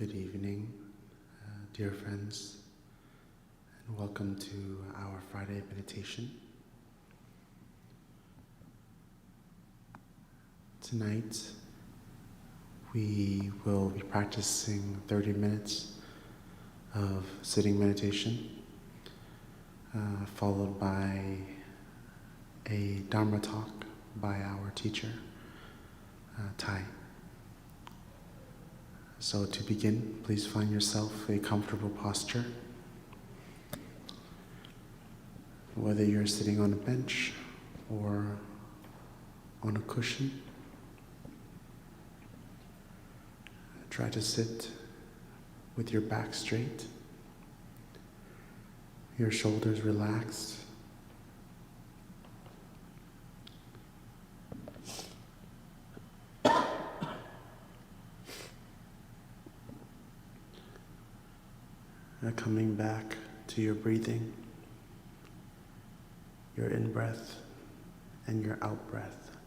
Good evening, dear friends, and welcome to our Friday meditation. Tonight, we will be practicing 30 minutes of sitting meditation, followed by a Dharma talk by our teacher, Thai. So to begin, please find yourself a comfortable posture. Whether you're sitting on a bench or on a cushion, try to sit with your back straight, your shoulders relaxed. Coming back to your breathing, your in-breath and your out-breath.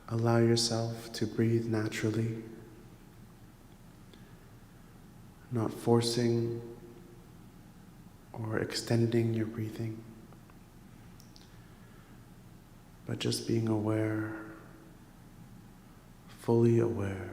Allow yourself to breathe naturally, not forcing or extending your breathing, but just being aware, fully aware.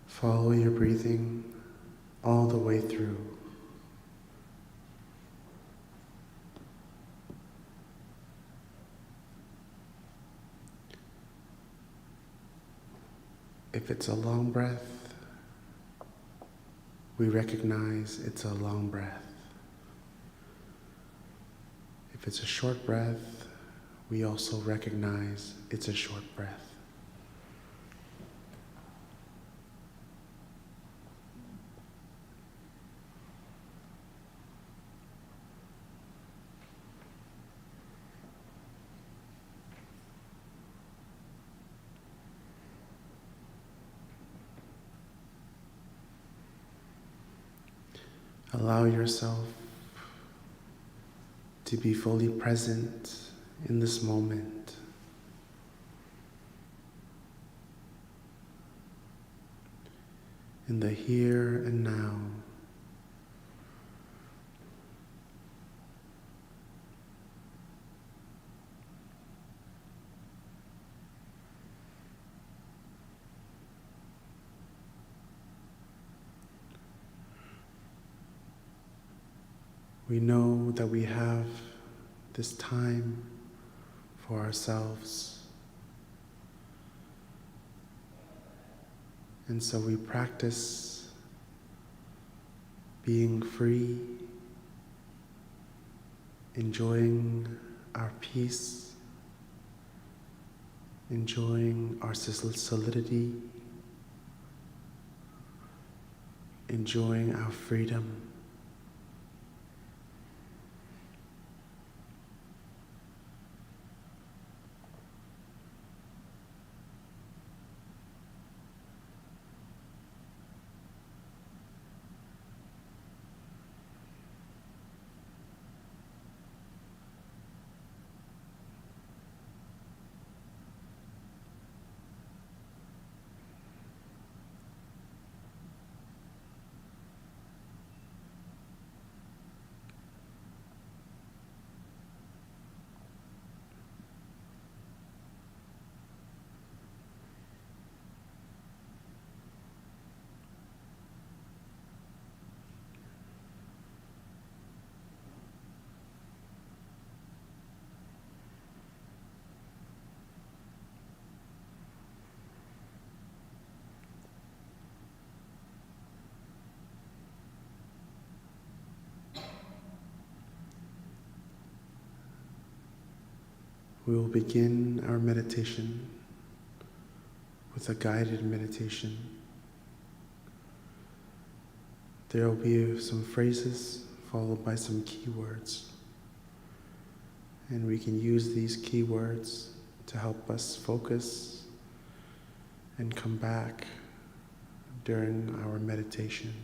Follow your breathing all the way through. If it's a long breath, we recognize it's a long breath. If it's a short breath, we also recognize it's a short breath. Allow yourself to be fully present in this moment. In the here and now. We know that we have this time for ourselves, and so we practice being free, enjoying our peace, enjoying our solidity, enjoying our freedom. We will begin our meditation with a guided meditation. There will be some phrases followed by some keywords, and we can use these keywords to help us focus and come back during our meditation.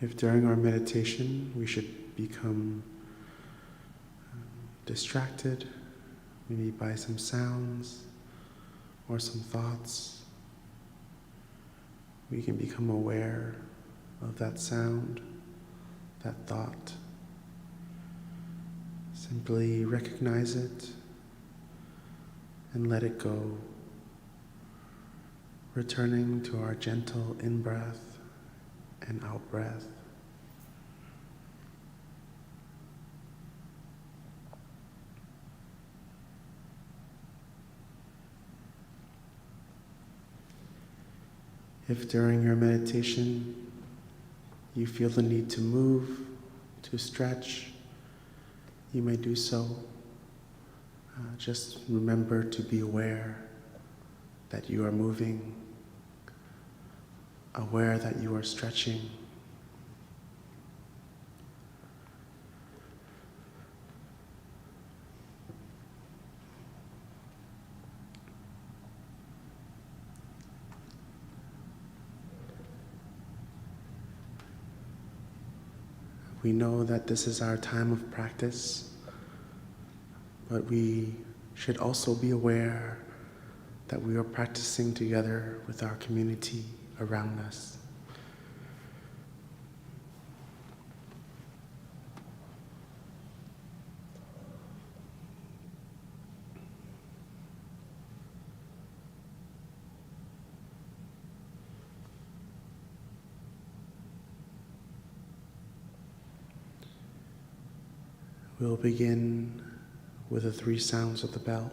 If during our meditation we should become distracted, maybe by some sounds or some thoughts, we can become aware of that sound, that thought. Simply recognize it and let it go, returning to our gentle in-breath and out-breath. If during your meditation you feel the need to move, to stretch, you may do so. Just remember to be aware that you are moving, aware that you are stretching. We know that this is our time of practice, but we should also be aware that we are practicing together with our community around us. We'll begin with the 3 sounds of the bell.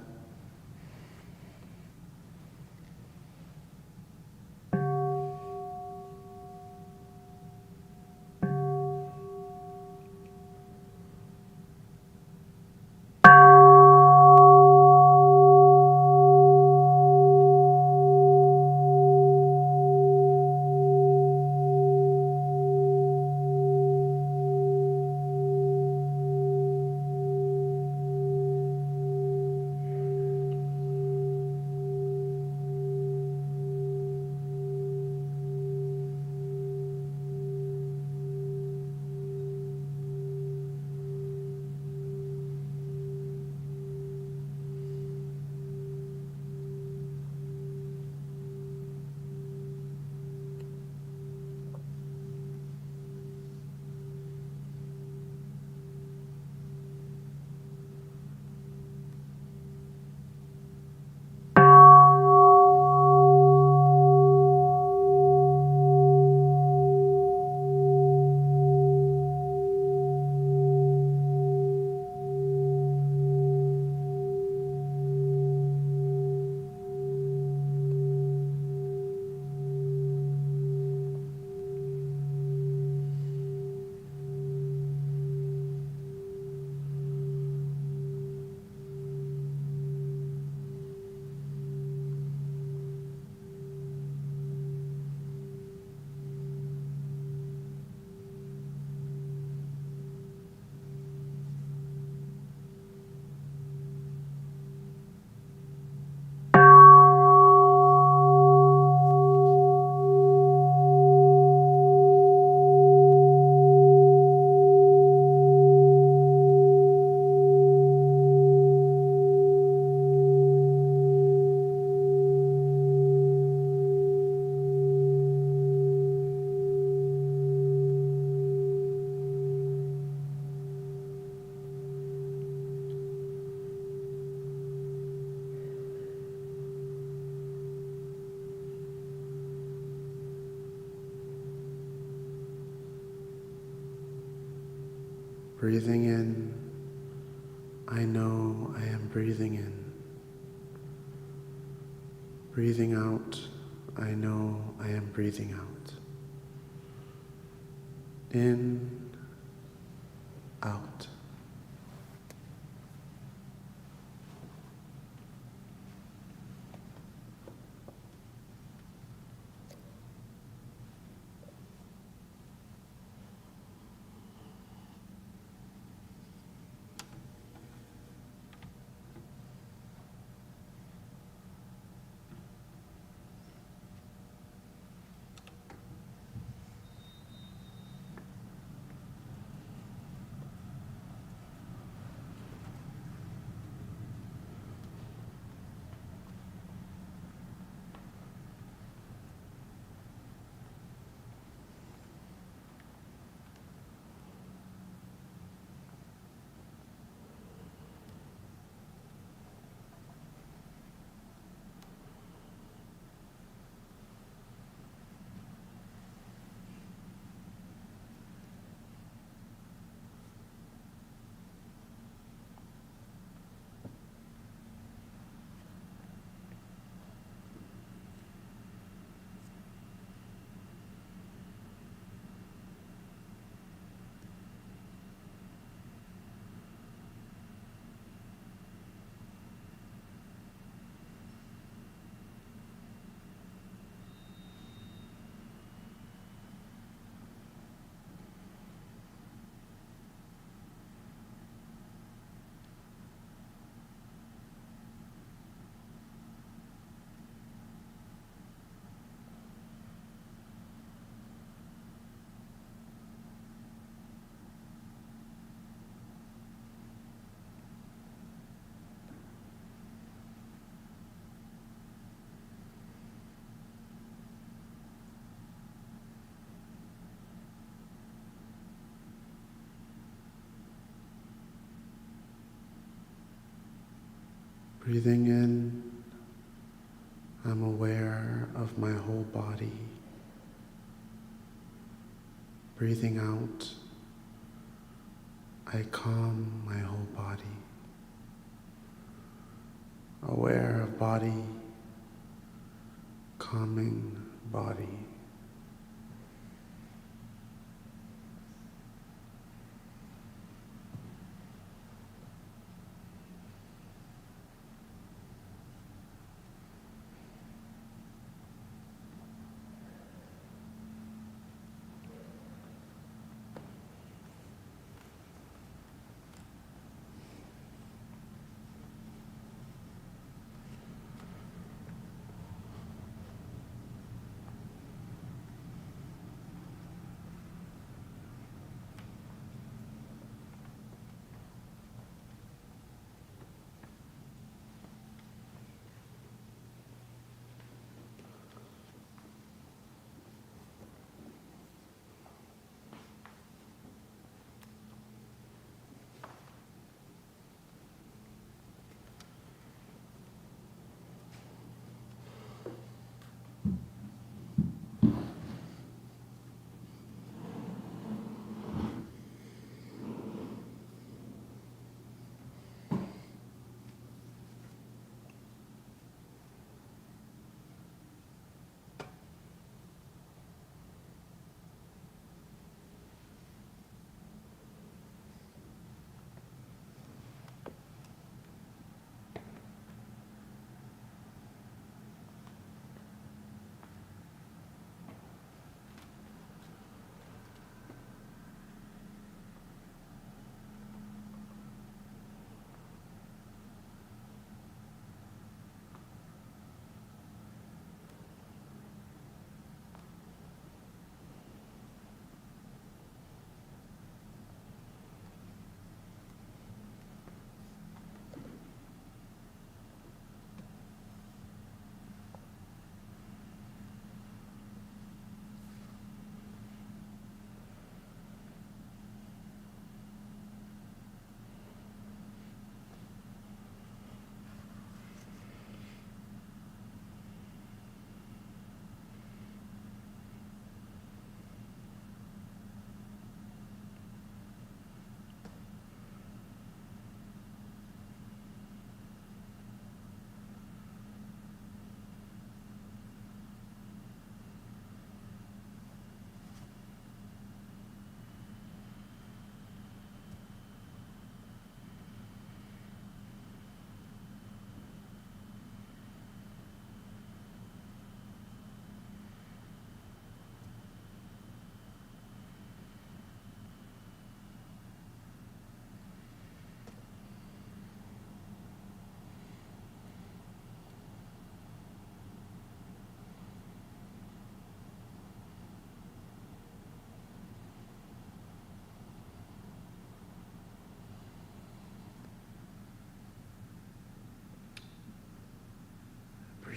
Breathing in, I know I am breathing in. Breathing out, I know I am breathing out. In out. Breathing in, I'm aware of my whole body. Breathing out, I calm my whole body. Aware of body, calming body.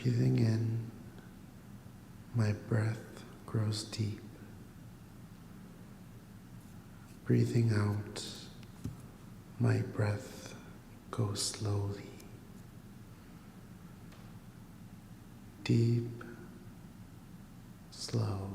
Breathing in, my breath grows deep. Breathing out, my breath goes slowly. Deep, slow.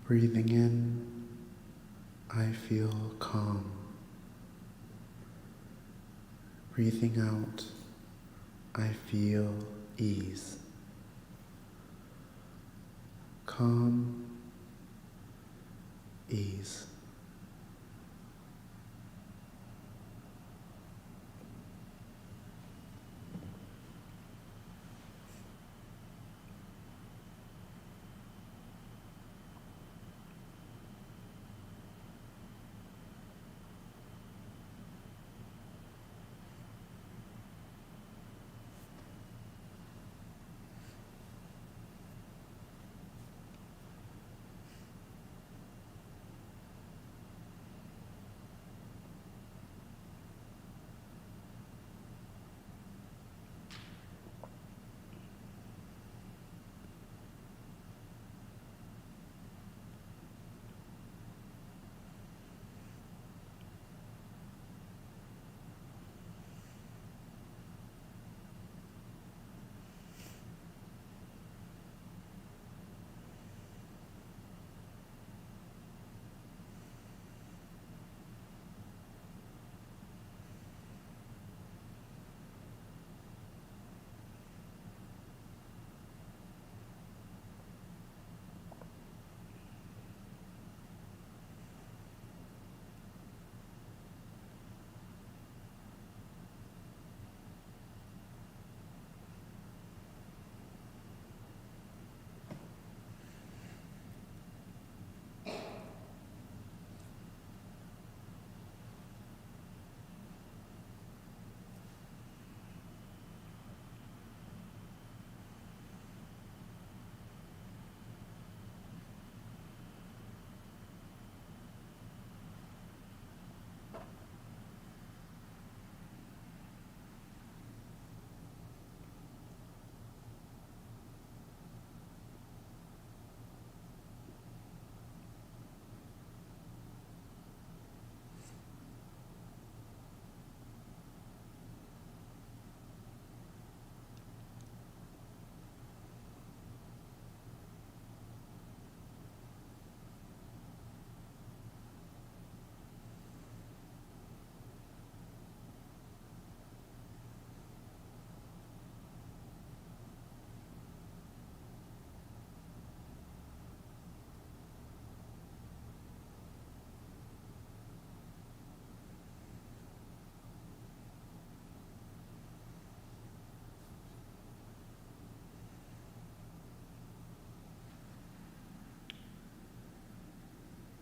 Breathing in, I feel calm. Breathing out, I feel ease. Calm, ease.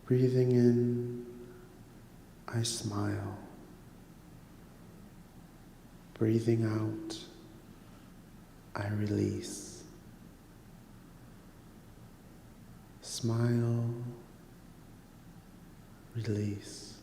Breathing in, I smile. Breathing out, I release. Smile, release.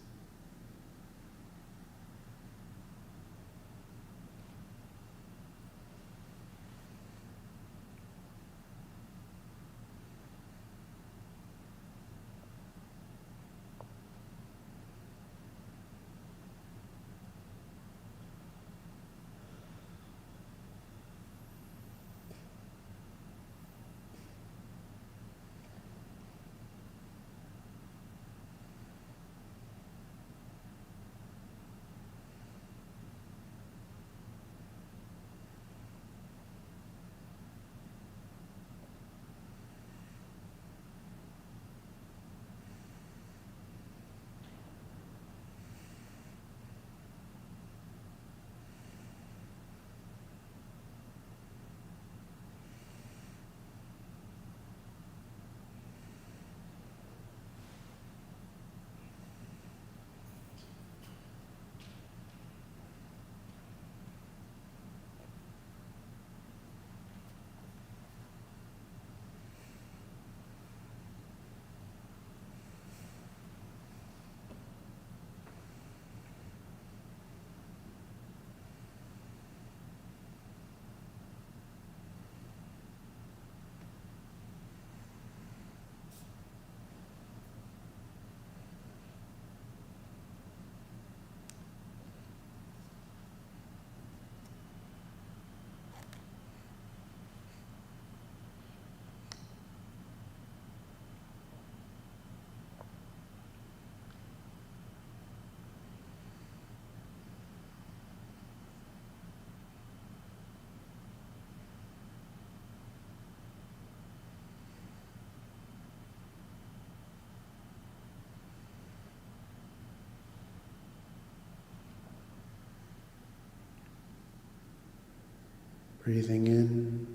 Breathing in,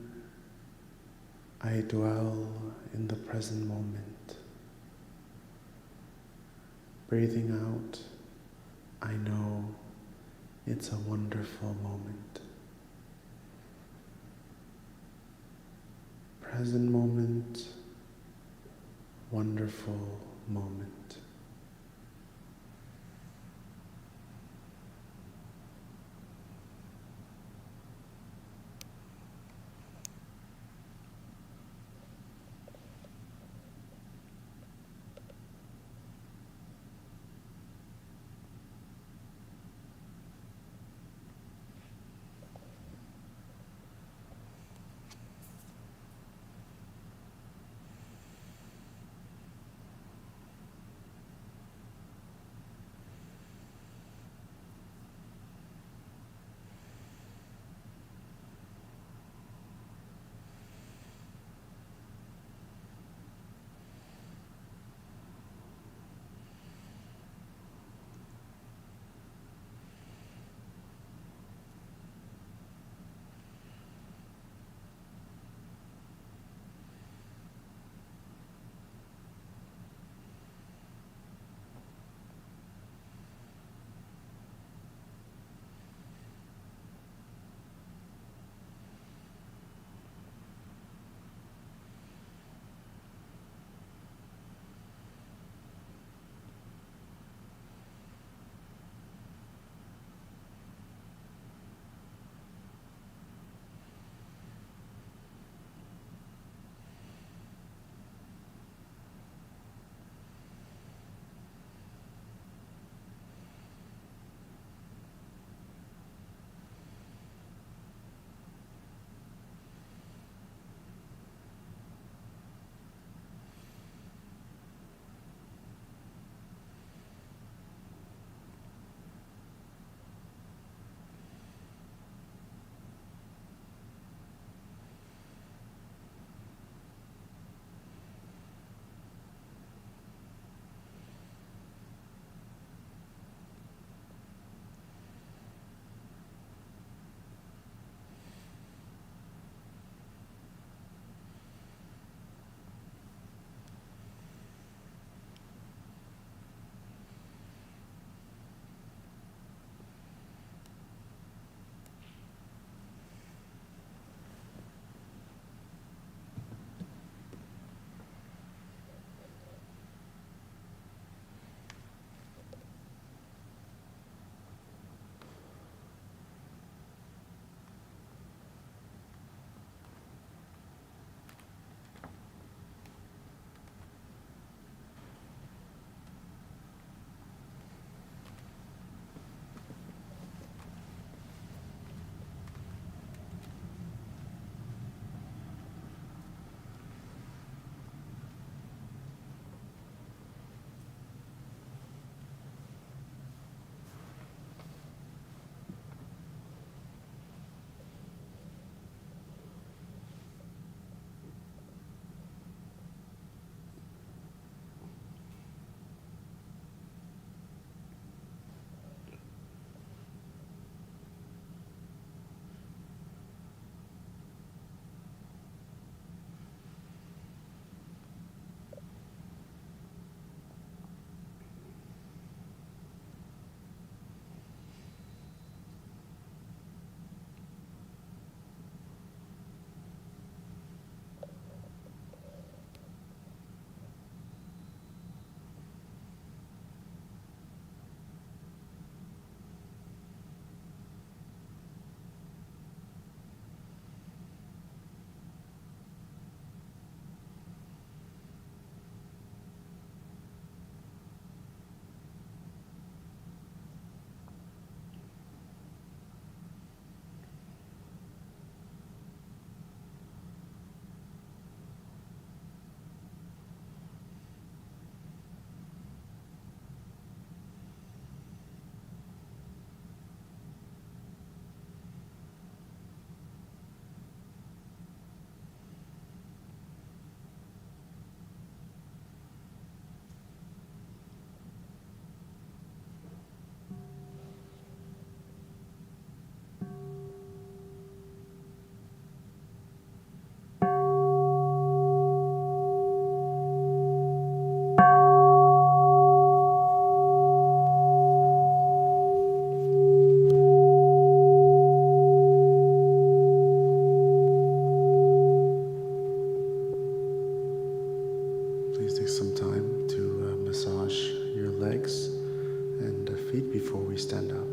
I dwell in the present moment. Breathing out, I know it's a wonderful moment. Present moment, wonderful moment. legs and feet before we stand up.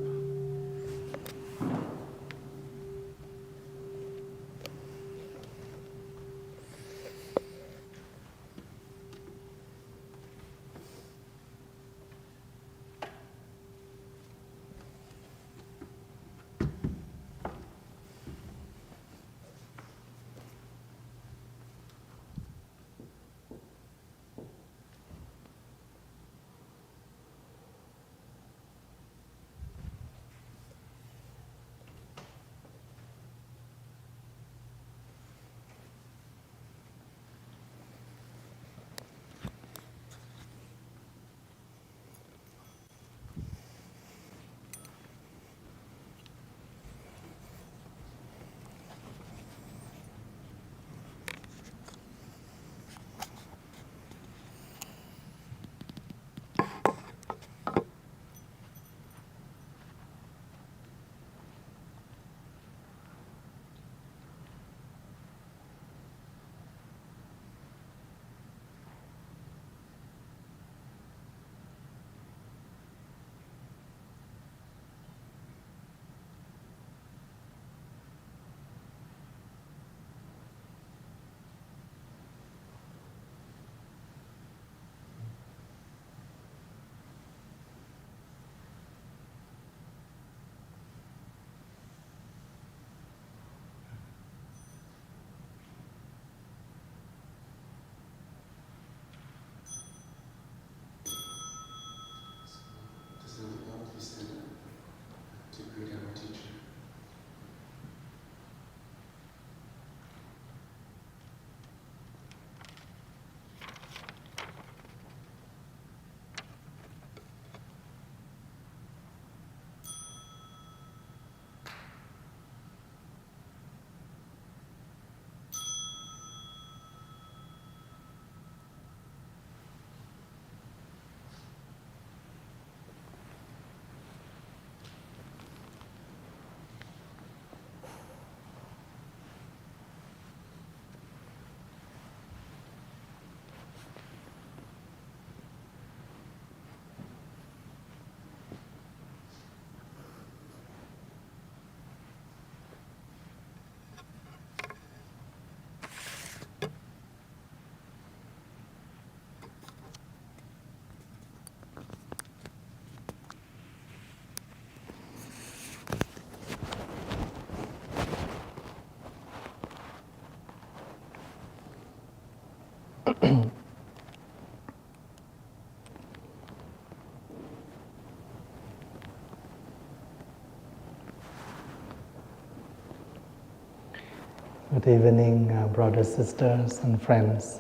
Good evening, brothers, sisters, and friends.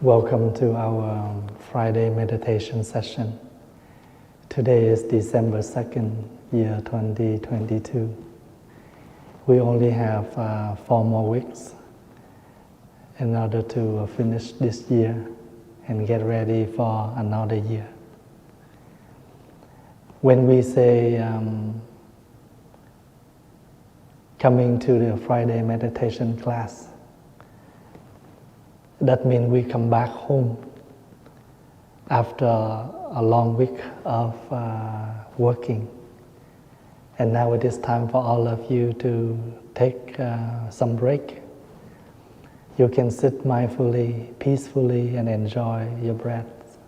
Welcome to our Friday meditation session. Today is December 2nd, year 2022. We only have 4 more weeks in order to finish this year and get ready for another year. When we say coming to the Friday meditation class, that means we come back home after a long week of working. And now it is time for all of you to take some break. You can sit mindfully, peacefully, and enjoy your breath.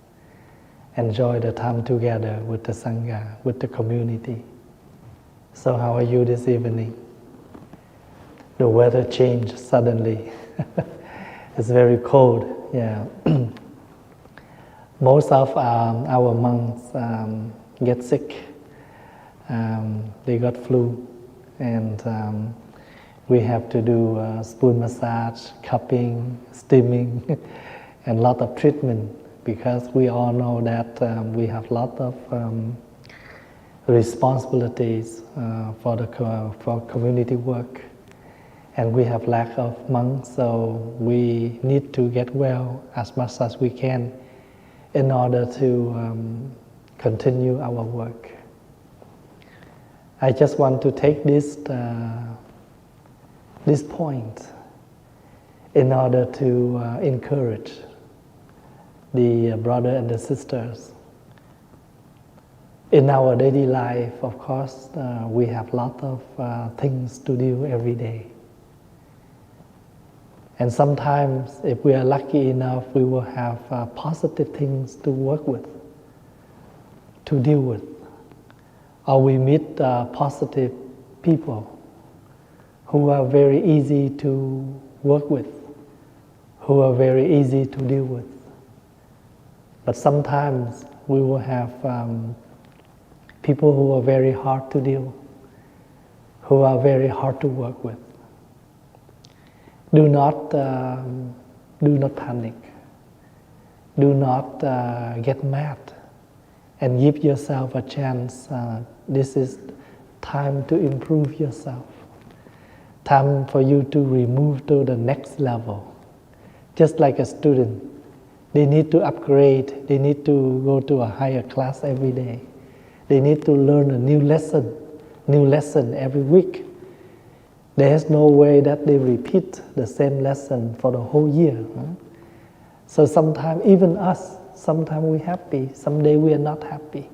Enjoy the time together with the Sangha, with the community. So how are you this evening? The weather changed suddenly. It's very cold, yeah. Most of our monks get sick. They got flu, and we have to do spoon massage, cupping, steaming, and a lot of treatment, because we all know that we have a lot of responsibilities for community work. And we have lack of monks, so we need to get well as much as we can in order to continue our work. I just want to take this point in order to encourage the brother and the sisters In our daily life, of course, we have a lot of things to do every day. And sometimes, if we are lucky enough, we will have positive things to work with, to deal with. Or we meet positive people who are very easy to work with, who are very easy to deal with. But sometimes we will have people who are very hard to deal, who are very hard to work with. Do not panic. Do not get mad, and give yourself a chance. This is time to improve yourself. Time for you to move to the next level. Just like a student, they need to upgrade. They need to go to a higher class every day. They need to learn a new lesson every week. There's no way that they repeat the same lesson for the whole year. So sometimes, even us, sometimes we're happy, some days we are not happy.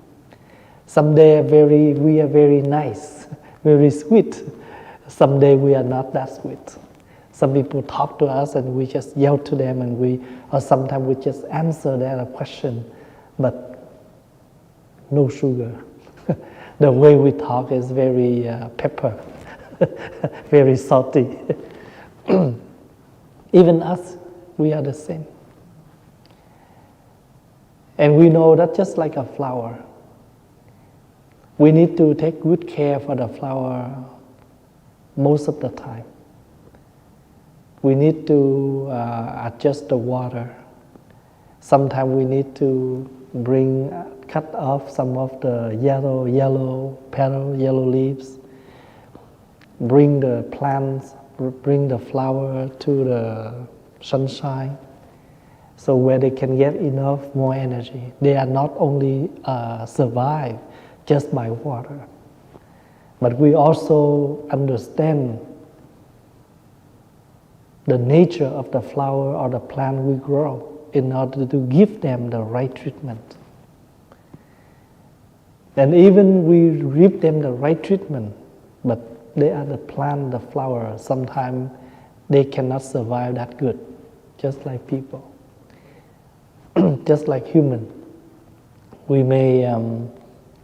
Some days we are very nice, very sweet. Some days we are not that sweet. Some people talk to us and we just yell to them, or sometimes we just answer their question, but no sugar. The way we talk is very pepper. Very salty. Even us, we are the same. And we know that just like a flower, we need to take good care for the flower most of the time. We need to adjust the water. Sometimes we need to cut off some of the yellow petal, yellow leaves. Bring the plants, bring the flower to the sunshine, so where they can get enough more energy. They are not only survive just by water, but we also understand the nature of the flower or the plant we grow in order to give them the right treatment. And even we give them the right treatment, but they are the plant, the flower. Sometimes they cannot survive that good, just like people, just like human. We may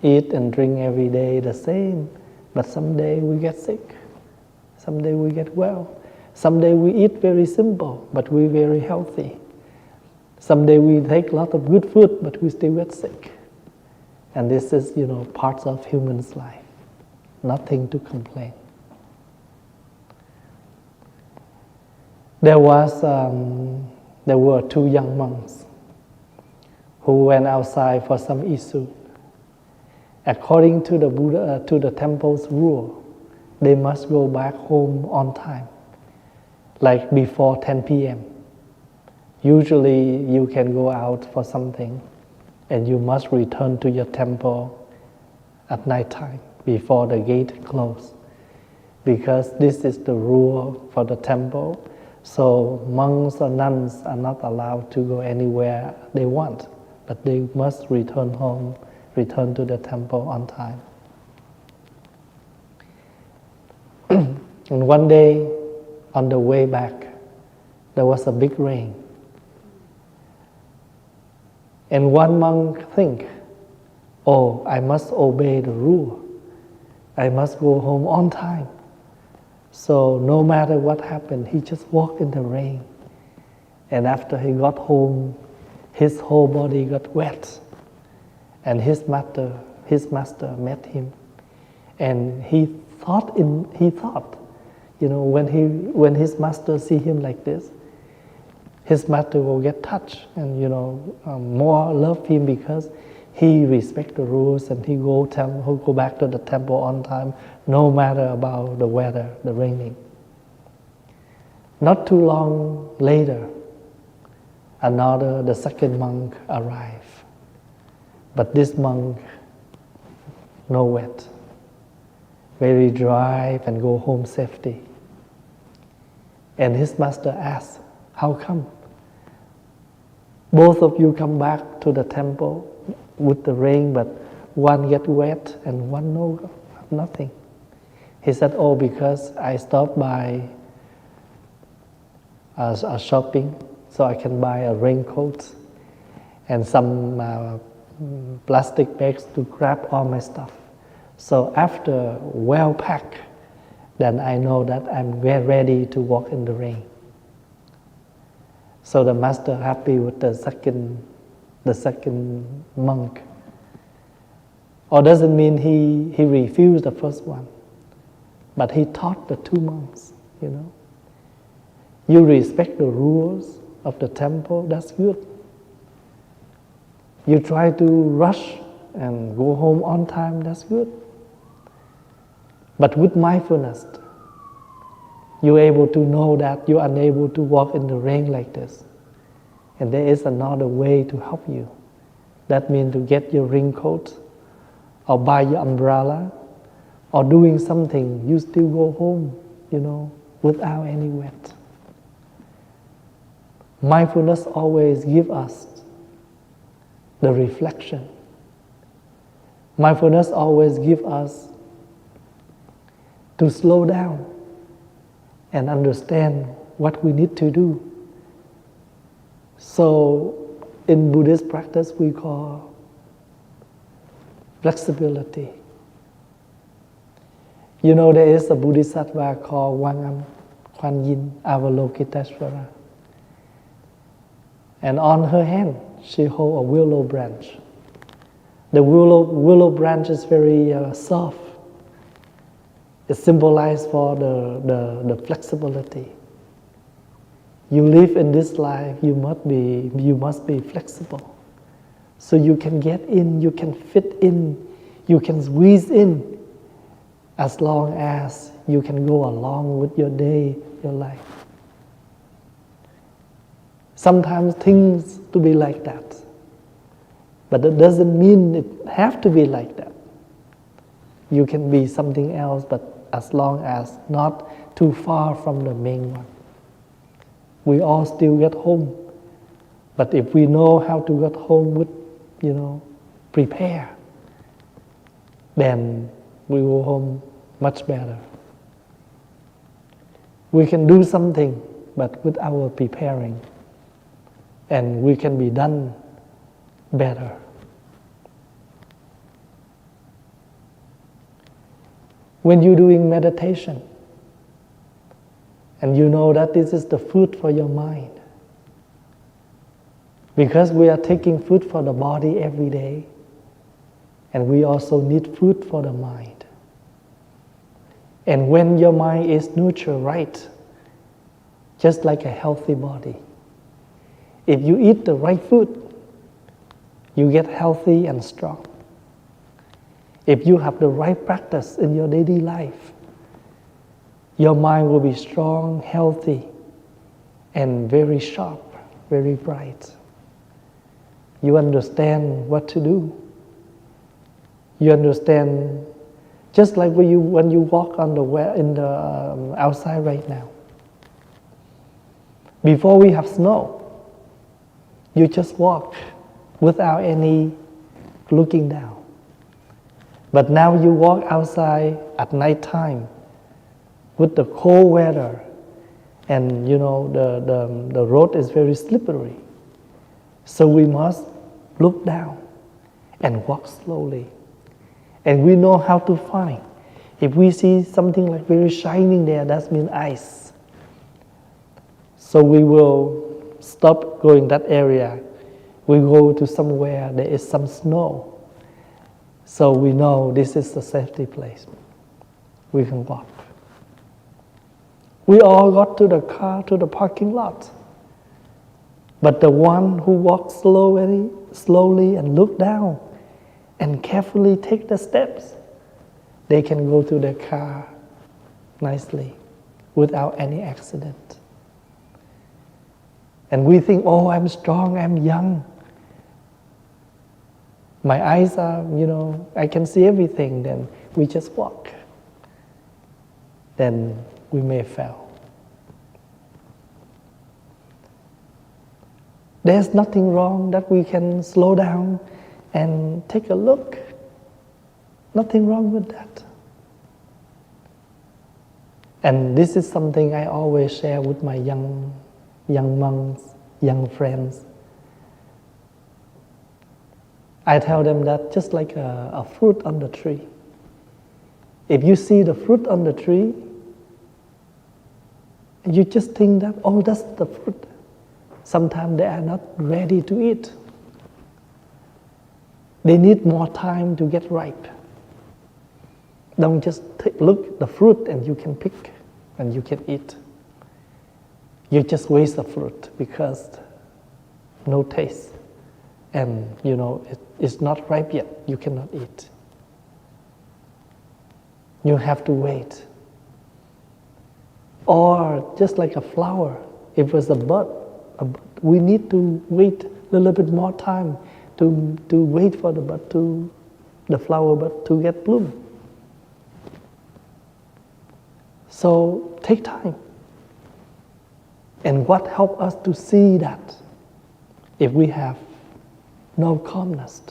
eat and drink every day the same, but someday we get sick. Someday we get well. Someday we eat very simple, but we're very healthy. Someday we take a lot of good food, but we still get sick. And this is, parts of human's life. Nothing to complain. There were two young monks who went outside for some issue. According to the temple's rule, they must go back home on time, like before 10 p.m. Usually you can go out for something and you must return to your temple at night time before the gate closes, because this is the rule for the temple. So monks or nuns are not allowed to go anywhere they want, but they must return home, return to the temple on time. And one day, on the way back, there was a big rain. And one monk think, I must obey the rule. I must go home on time. So no matter what happened, he just walked in the rain. And after he got home, his whole body got wet. And his master met him. And he thought, when his master see him like this, his master will get touched and more love him, because he respect the rules and he go back to the temple on time, no matter about the weather, the raining. Not too long later, the second monk arrived. But this monk, no wet, very dry, and go home safety. And his master asked, how come? Both of you come back to the temple with the rain, but one get wet and one nothing. He said, oh, because I stopped by a shopping, so I can buy a raincoat and some plastic bags to grab all my stuff. So after well packed, then I know that I'm very ready to walk in the rain. So the master happy with the second monk. Or doesn't mean he refused the first one, but he taught the two monks, you know. You respect the rules of the temple, that's good. You try to rush and go home on time, that's good. But with mindfulness, you're able to know that you're unable to walk in the rain like this. And there is another way to help you. That means to get your raincoat, or buy your umbrella, or doing something, you still go home, you know, without any wet. Mindfulness always gives us the reflection. Mindfulness always gives us to slow down and understand what we need to do. So in Buddhist practice we call flexibility. You know, there is a Bodhisattva called Kuan Yin Avalokiteshvara. And on her hand, she holds a willow branch. The willow branch is very soft. It symbolizes for the flexibility. You live in this life, you must be flexible. So you can get in, you can fit in, you can squeeze in, as long as you can go along with your day, your life. Sometimes things to be like that, but it doesn't mean it have to be like that. You can be something else, but as long as not too far from the main one. We all still get home, but if we know how to get home with, you know, prepare, then we go home much better. We can do something, but with our preparing, and we can be done better. When you're doing meditation, and you know that this is the food for your mind, because we are taking food for the body every day, and we also need food for the mind. And when your mind is nurtured right, just like a healthy body, if you eat the right food, you get healthy and strong. If you have the right practice in your daily life, your mind will be strong, healthy, and very sharp, very bright. You understand what to do. You understand, just like when you walk on the outside right now. Before we have snow, you just walk without any looking down. But now you walk outside at night time with the cold weather, and you know the road is very slippery. So we must look down and walk slowly. And we know how to find. If we see something like very shining there, that means ice. So we will stop going that area. We go to somewhere there is some snow. So we know this is a safety place. We can walk. We all got to the car, to the parking lot. But the one who walks slowly and look down and carefully take the steps, they can go to their car nicely without any accident. And we think, oh, I'm strong, I'm young. My eyes are, I can see everything. Then we just walk. Then we may fail. There's nothing wrong that we can slow down and take a look Nothing wrong with that. And this is something I always share with my young monks, young friends. I tell them that just like a fruit on the tree. If you see the fruit on the tree, you just think that, oh, that's the fruit. Sometimes they are not ready to eat. They need more time to get ripe. Don't just look at the fruit and you can pick and you can eat. You just waste the fruit because no taste. And it's not ripe yet. You cannot eat. You have to wait. Or just like a flower, if it was a bud, we need to wait a little bit more time to wait for the flower bud to get bloom. So take time. And what helps us to see that if we have no calmness?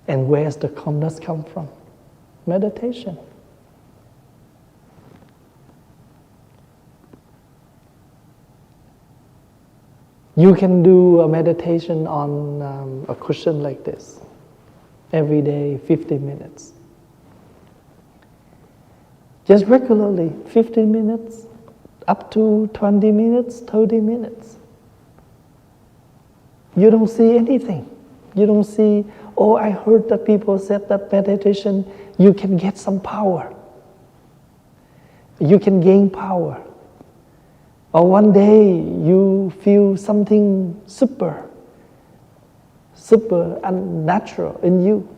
And where's the calmness come from? Meditation. You can do a meditation on a cushion like this. Every day, 15 minutes. Just regularly, 15 minutes, up to 20 minutes, 30 minutes. You don't see anything. You don't see, oh, I heard that people said that meditation, you can get some power. You can gain power. Or one day you feel something super unnatural in you,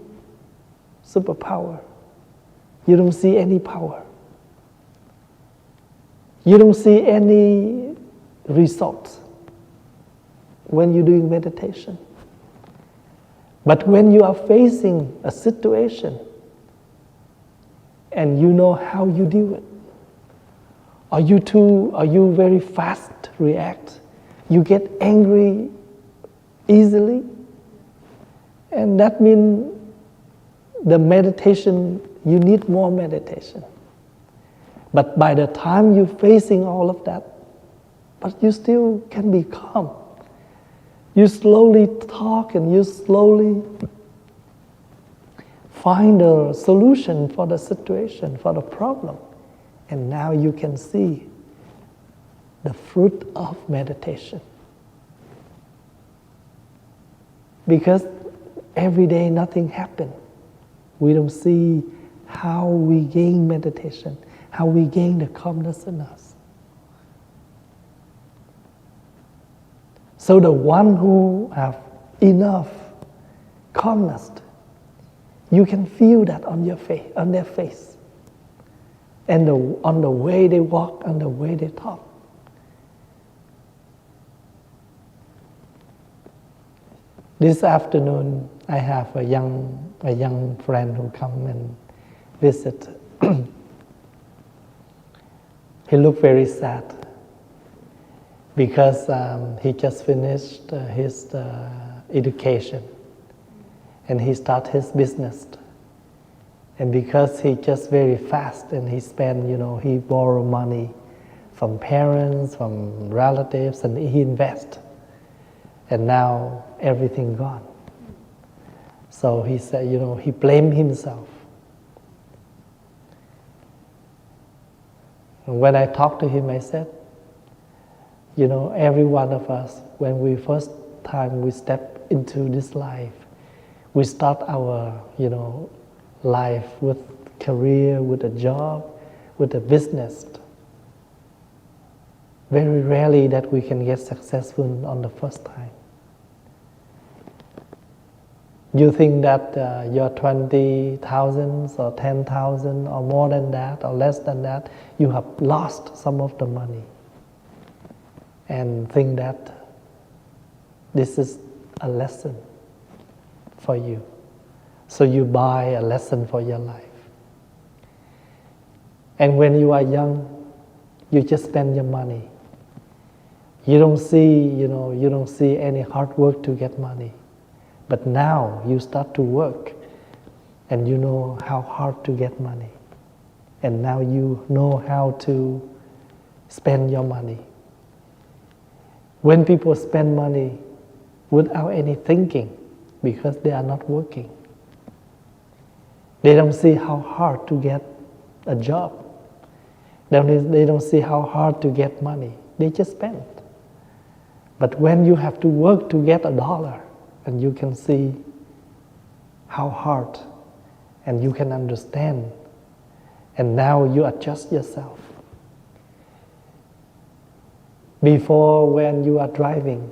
superpower. You don't see any power. You don't see any results when you're doing meditation. But when you are facing a situation and you know how you deal with it, are you very fast react? You get angry easily? And that means the meditation, you need more meditation. But by the time you're facing all of that, but you still can be calm. You slowly talk and you slowly find a solution for the situation, for the problem. And now you can see the fruit of meditation. Because every day nothing happens. We don't see how we gain meditation, how we gain the calmness in us. So the one who have enough calmness, you can feel that on your face, on their face. And on the way they walk, on the way they talk. This afternoon, I have a young friend who come and visit. He looked very sad because he just finished his education and he start his business. And because he just very fast and he spend, he borrow money from parents, from relatives, and he invest. And now everything gone. So he said, he blamed himself. And when I talked to him, I said, every one of us, when we first time we step into this life, we start our, life with career, with a job, with a business. Very rarely that we can get successful on the first time. You think that your 20,000 or 10,000 or more than that or less than that, you have lost some of the money. And think that this is a lesson for you. So you buy a lesson for your life. And when you are young, you just spend your money. You don't see any hard work to get money. But now you start to work and you know how hard to get money. And now you know how to spend your money. When people spend money without any thinking, because they are not working, they don't see how hard to get a job. They don't see how hard to get money. They just spend. But when you have to work to get $1, and you can see how hard, and you can understand, and now you adjust yourself. Before, when you are driving,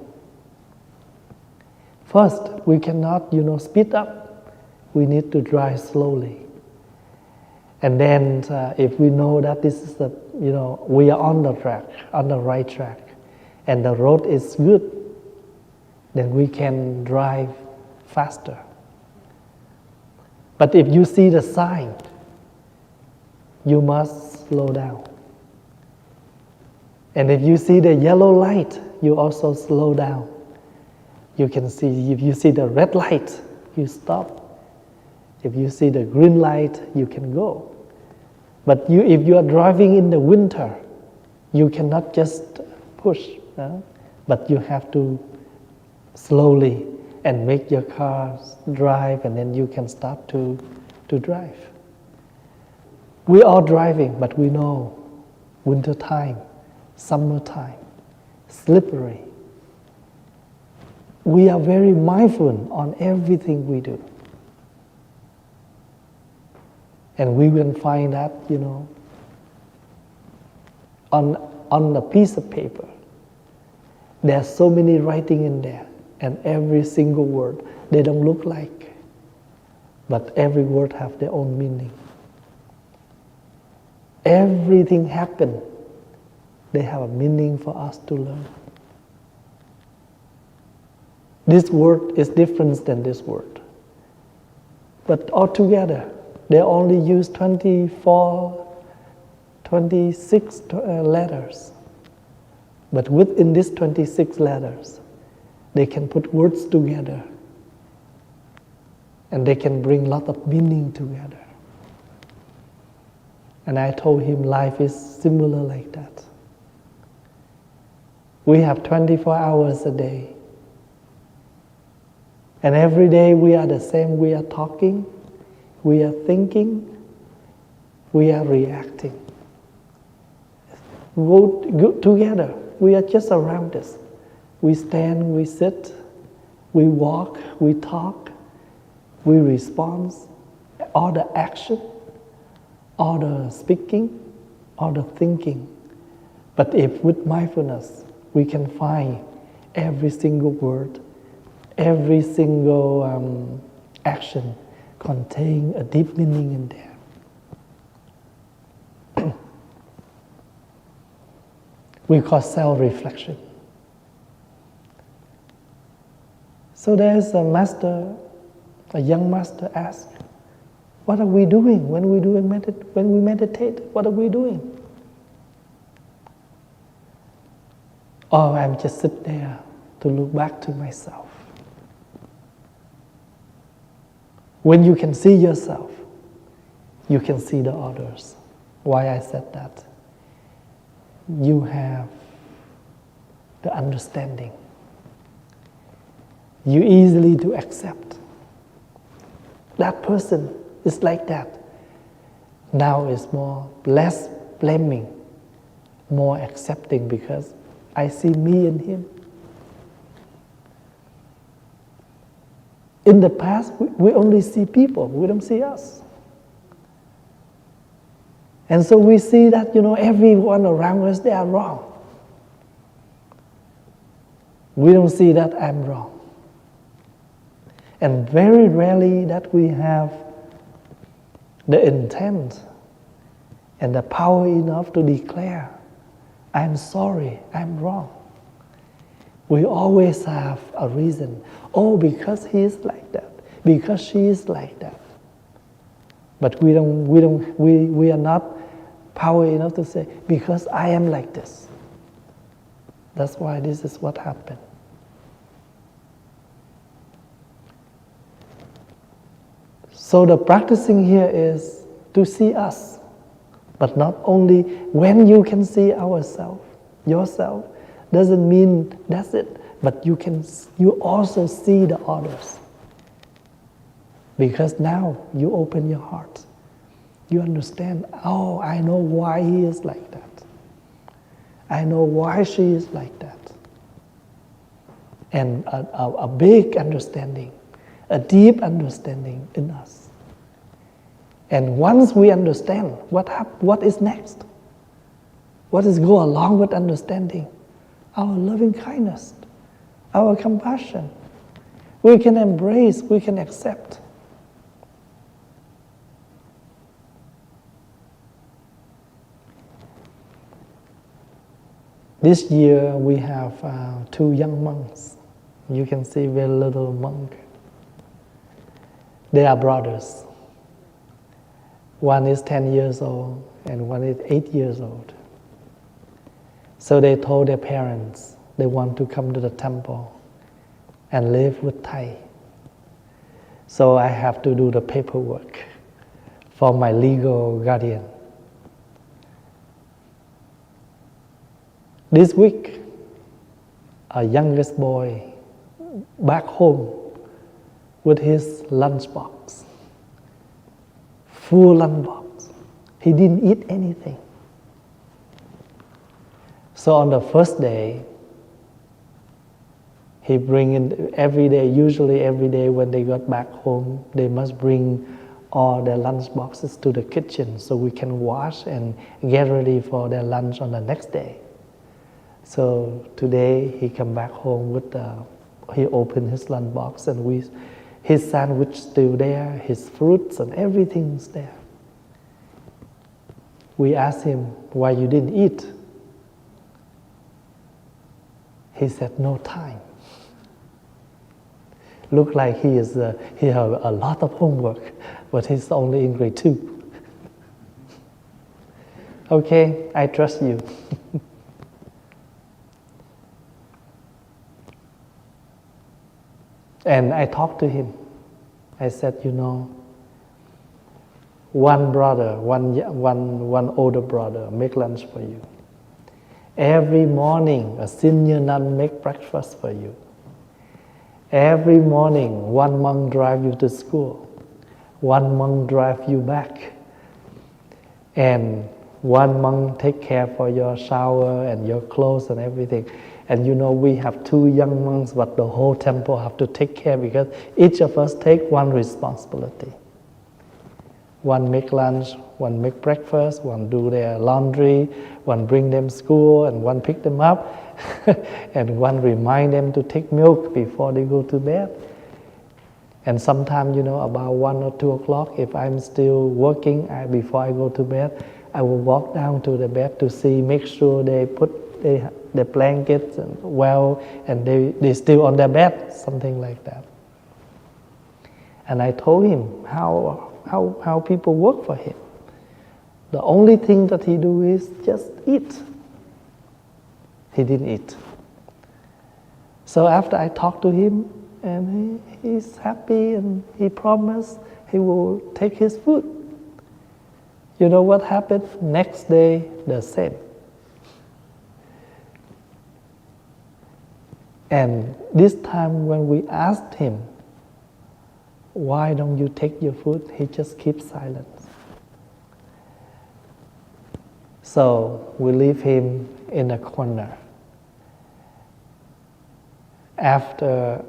first, we cannot, speed up. We need to drive slowly. And then, if we know that this is we are on the track, on the right track, and the road is good, then we can drive faster. But if you see the sign, you must slow down. And if you see the yellow light, you also slow down. You can see, if you see the red light, you stop. If you see the green light, you can go. But if you are driving in the winter, you cannot just push, but you have to slowly and make your car drive, and then you can start to drive. We are driving, but we know winter time, summertime, slippery. We are very mindful on everything we do. And we will find that, on a piece of paper, there's so many writing in there, and every single word, they don't look like, but every word have their own meaning. Everything happen, they have a meaning for us to learn. This word is different than this word, but altogether, they only use 24, 26 letters. But within these 26 letters, they can put words together, and they can bring a lot of meaning together. And I told him life is similar like that. We have 24 hours a day. And every day we are the same. We are talking, we are thinking, we are reacting. Go together. We are just around us. We stand, we sit, we walk, we talk, we respond, all the action, all the speaking, all the thinking. But if with mindfulness, we can find every single word, every single action contain a deep meaning in there. We call self-reflection. So there's a master, a young master asked, what are we doing when we meditate? What are we doing? Oh, I'm just sit there to look back to myself. When you can see yourself, you can see the others. Why I said that? You have the understanding. You easily to accept. That person is like that. Now it's less blaming, more accepting, because I see me in him. In the past, we only see people, we don't see us. And so we see that, everyone around us, they are wrong. We don't see that I'm wrong. And very rarely that we have the intent and the power enough to declare, I'm sorry, I'm wrong. We always have a reason. Oh, because he is like that, because she is like that. But we are not power enough to say, because I am like this. That's why this is what happened. So the practicing here is to see us, but not only when you can see yourself, doesn't mean that's it, but you also see the others. Because now you open your heart. You understand, oh, I know why he is like that. I know why she is like that. And a big understanding, a deep understanding in us. And once we understand, what is next? What is go along with understanding? Our loving kindness, our compassion. We can embrace, we can accept. This year we have 2 young monks. You can see very little monk. They are brothers. One is 10 years old and one is 8 years old. So they told their parents they want to come to the temple and live with Thầy. So I have to do the paperwork for my legal guardian. This week, a youngest boy back home with his lunchbox, full lunchbox. He didn't eat anything. So on the first day, he bring in every day, usually every day when they got back home, they must bring all their lunch boxes to the kitchen so we can wash and get ready for their lunch on the next day. So today he come back home with he opened his lunch box and his sandwich still there, his fruits and everything's there. We asked him why you didn't eat. He said no time. Look like he has a lot of homework, but he's only in grade 2. Okay, I trust you. And I talked to him. I said, one brother, one older brother make lunch for you. Every morning, a senior nun make breakfast for you. Every morning, one monk drive you to school. One monk drive you back. And one monk take care for your shower and your clothes and everything. And we have 2 young monks, but the whole temple have to take care because each of us take one responsibility. One make lunch, one make breakfast, one do their laundry, one bring them school, and one pick them up, and one remind them to take milk before they go to bed. And sometimes, about 1 or 2 o'clock, if I'm still working, before I go to bed, I will walk down to the bed to make sure they put their blankets well, and they still on their bed, something like that. And I told him how people work for him. The only thing that he do is just eat. He didn't eat. So after I talked to him, and he's happy, and he promised he will take his food. You know what happened? Next day, the same. And this time when we asked him, why don't you take your food? He just keeps silent. So we leave him in a corner. After,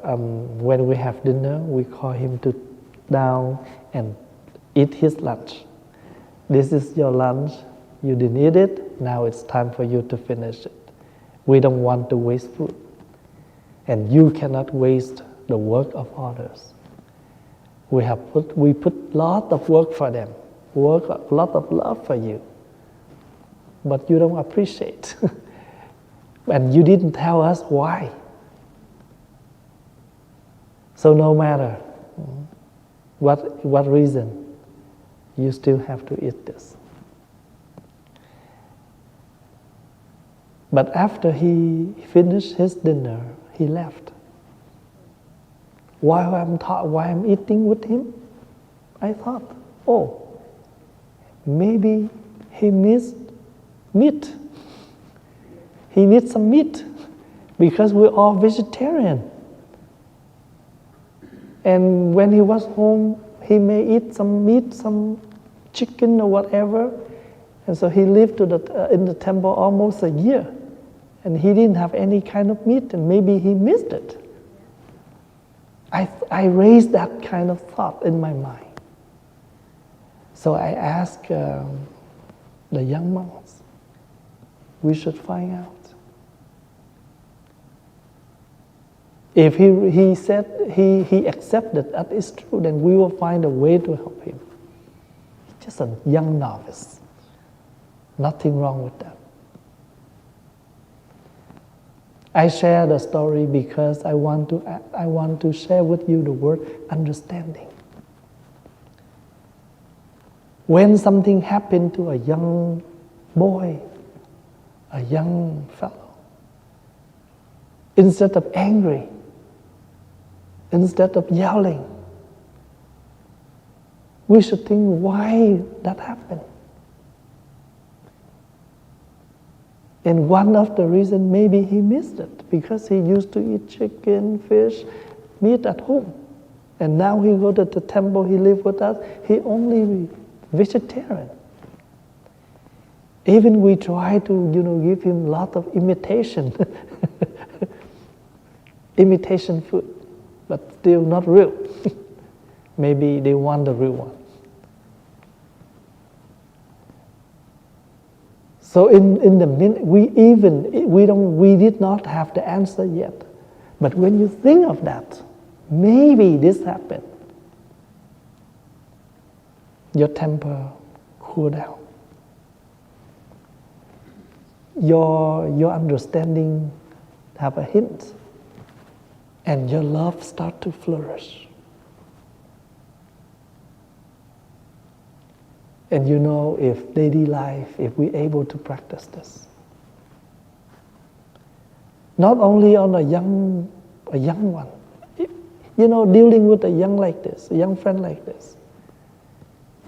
when we have dinner, we call him down and eat his lunch. This is your lunch. You didn't eat it. Now it's time for you to finish it. We don't want to waste food. And you cannot waste the work of others. We put lot of work for them, a lot of love for you, but you don't appreciate. And you didn't tell us why. So no matter what reason, you still have to eat this. But after he finished his dinner, he left. While I'm eating with him, I thought, oh, maybe he missed meat. He needs some meat because we're all vegetarian. And when he was home, he may eat some meat, some chicken or whatever. And so he lived in the temple almost a year. And he didn't have any kind of meat, and maybe he missed it. I raised that kind of thought in my mind. So I asked the young monks, we should find out. If he said he accepted that is true, then we will find a way to help him. He's just a young novice. Nothing wrong with that. I share the story because I want to share with you the word understanding. When something happened to a young boy, a young fellow, instead of angry, instead of yelling, we should think why that happened. And one of the reasons, maybe he missed it because he used to eat chicken, fish, meat at home. And now he go to the temple, he live with us, he only vegetarian. Even we try to, give him a lot of imitation, imitation food, but still not real. Maybe they want the real one. So in the minute, we did not have the answer yet. But when you think of that, maybe this happened. Your temper cool down. Your understanding have a hint, and your love start to flourish. And if daily life, if we're able to practice this, not only on a young one, dealing with a young like this, a young friend like this,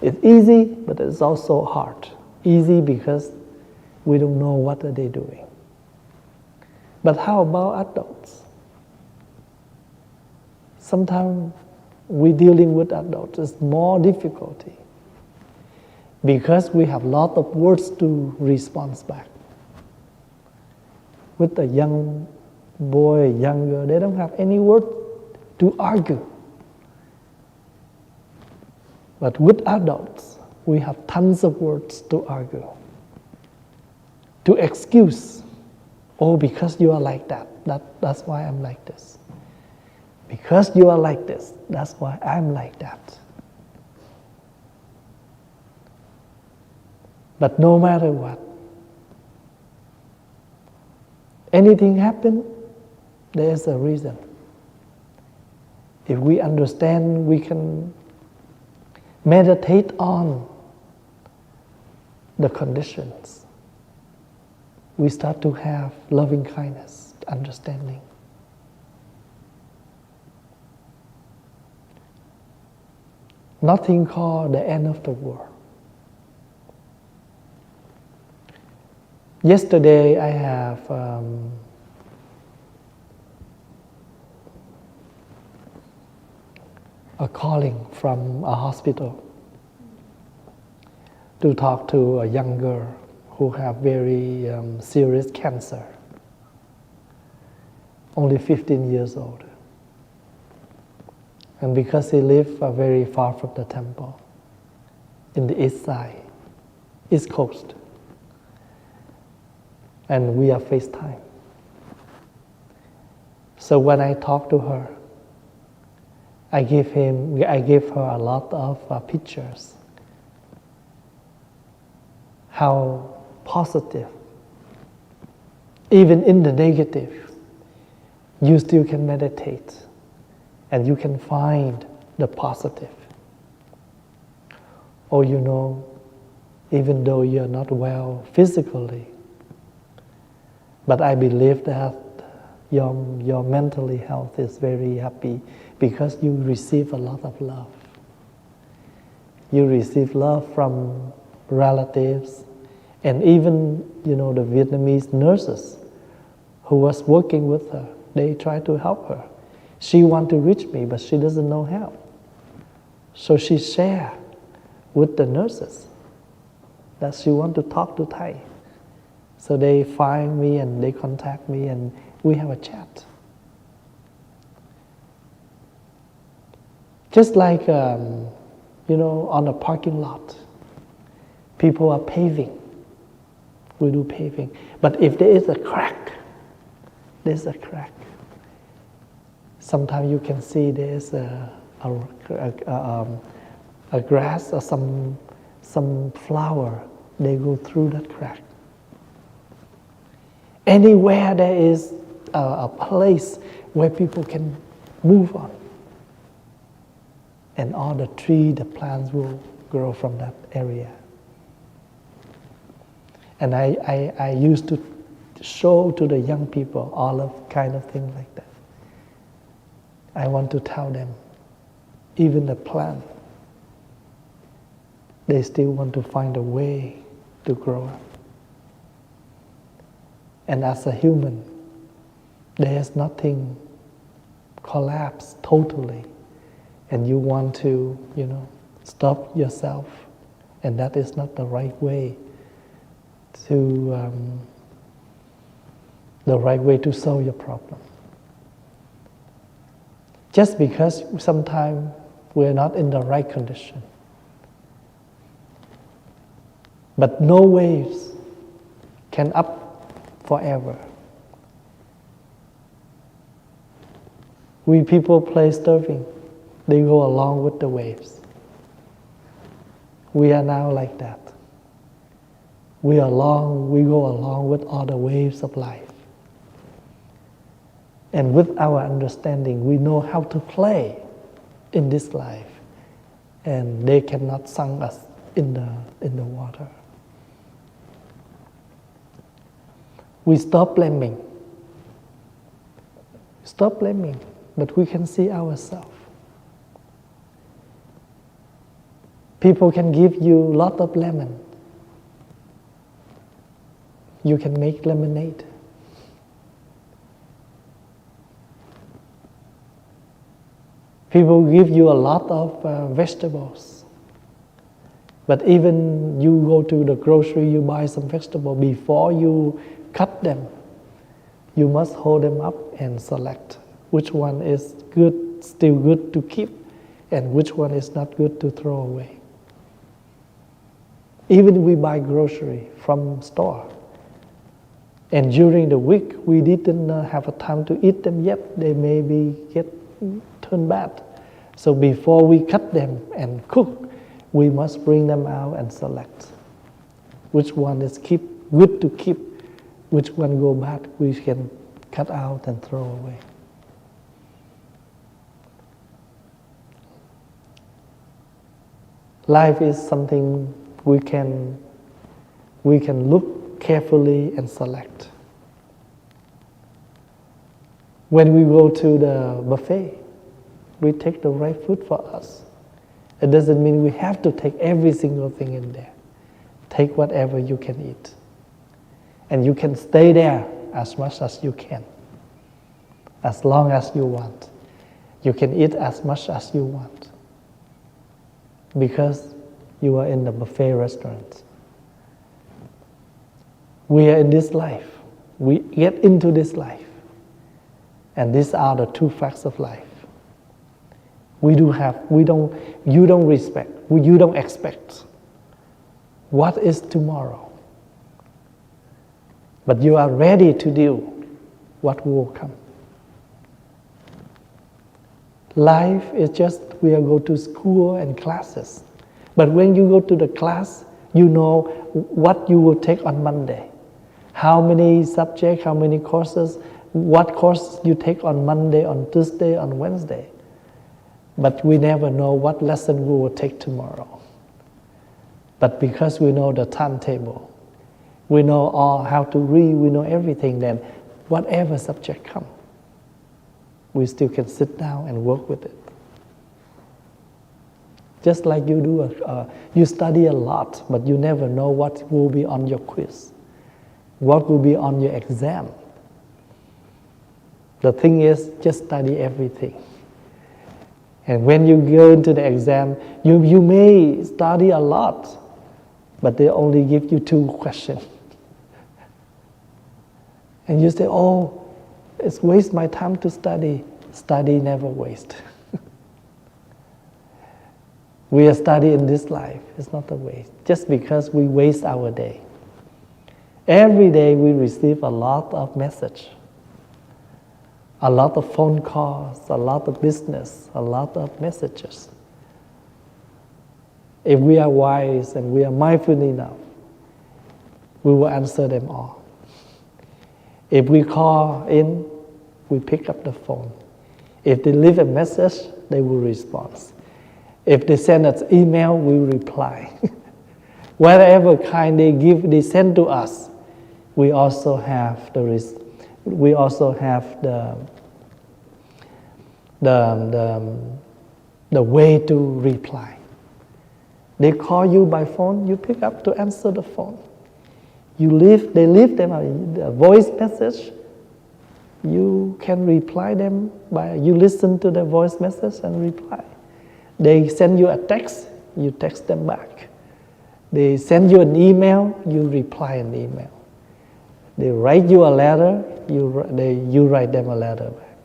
it's easy, but it's also hard. Easy because we don't know what are they doing. But how about adults? Sometimes we're dealing with adults, it's more difficulty. Because we have a lot of words to respond back. With a young boy, young girl, they don't have any word to argue. But with adults, we have tons of words to argue. To excuse, because you are like that, that's why I'm like this. Because you are like this, that's why I'm like that. But no matter what, anything happen, there's a reason. If we understand, we can meditate on the conditions. We start to have loving kindness, understanding. Nothing called the end of the world. Yesterday, I have a calling from a hospital to talk to a young girl who have very serious cancer, only 15 years old. And because he lived very far from the temple, in the east side, east coast, and we are FaceTime. So when I talk to her, I give her a lot of pictures. How positive, even in the negative, you still can meditate and you can find the positive. Or even though you're not well physically, but I believe that your mentally health is very happy because you receive a lot of love. You receive love from relatives, and even, the Vietnamese nurses who was working with her, they try to help her. She want to reach me, but she doesn't know how. So she share with the nurses that she want to talk to Thầy. So they find me and they contact me and we have a chat. Just like, on a parking lot, people are paving. We do paving. But if there is a crack, sometimes you can see there's a grass or some flower, they go through that crack. Anywhere there is a place where people can move on, and all the trees, the plants will grow from that area. And I used to show to the young people all of kind of things like that. I want to tell them, even the plant, they still want to find a way to grow up. And as a human, there's nothing collapse totally, and you want to, stop yourself, and that is not the right way to solve your problem. Just because sometimes we're not in the right condition. But no waves can up forever. We people play surfing, they go along with the waves. We are now like that. We go along with all the waves of life. And with our understanding, we know how to play in this life, and they cannot sink us in the water. We stop blaming, but we can see ourselves. People can give you a lot of lemon. You can make lemonade. People give you a lot of vegetables. But even you go to the grocery, you buy some vegetable, before you cut them, you must hold them up and select which one is good, still good to keep, and which one is not good to throw away. Even we buy grocery from store, and during the week we didn't have a time to eat them yet, they maybe get turned bad. So before we cut them and cook, we must bring them out and select which one is good to keep, which one go bad we can cut out and throw away. Life is something we can look carefully and select. When we go to the buffet, we take the right food for us. It doesn't mean we have to take every single thing in there. Take whatever you can eat. And you can stay there as much as you can, as long as you want. You can eat as much as you want, because you are in the buffet restaurant. We are in this life. We get into this life. And these are the two facts of life. You don't expect what is tomorrow. But you are ready to do what will come. Life is just, we go to school and classes. But when you go to the class, you know what you will take on Monday. How many subjects, how many courses, what course you take on Monday, on Tuesday, on Wednesday. But we never know what lesson we will take tomorrow. But because we know the timetable, we know all how to read, we know everything, then whatever subject comes, we still can sit down and work with it. Just like you do, you study a lot, but you never know what will be on your quiz, what will be on your exam. The thing is, just study everything. And when you go into the exam, you may study a lot, but they only give you 2 questions. And you say, oh, it's waste my time to study. Study never waste. We are studying this life. It's not a waste. Just because we waste our day. Every day we receive a lot of message, a lot of phone calls, a lot of business, a lot of messages. If we are wise and we are mindful enough, we will answer them all. If we call in, we pick up the phone. If they leave a message, they will respond. If they send us email, we reply. Whatever kind they send to us, we also have the way to reply. They call you by phone, you pick up to answer the phone. They leave them a voice message. You can reply them you listen to the voice message and reply. They send you a text, you text them back. They send you an email, you reply an email. They write you a letter, you write them a letter back.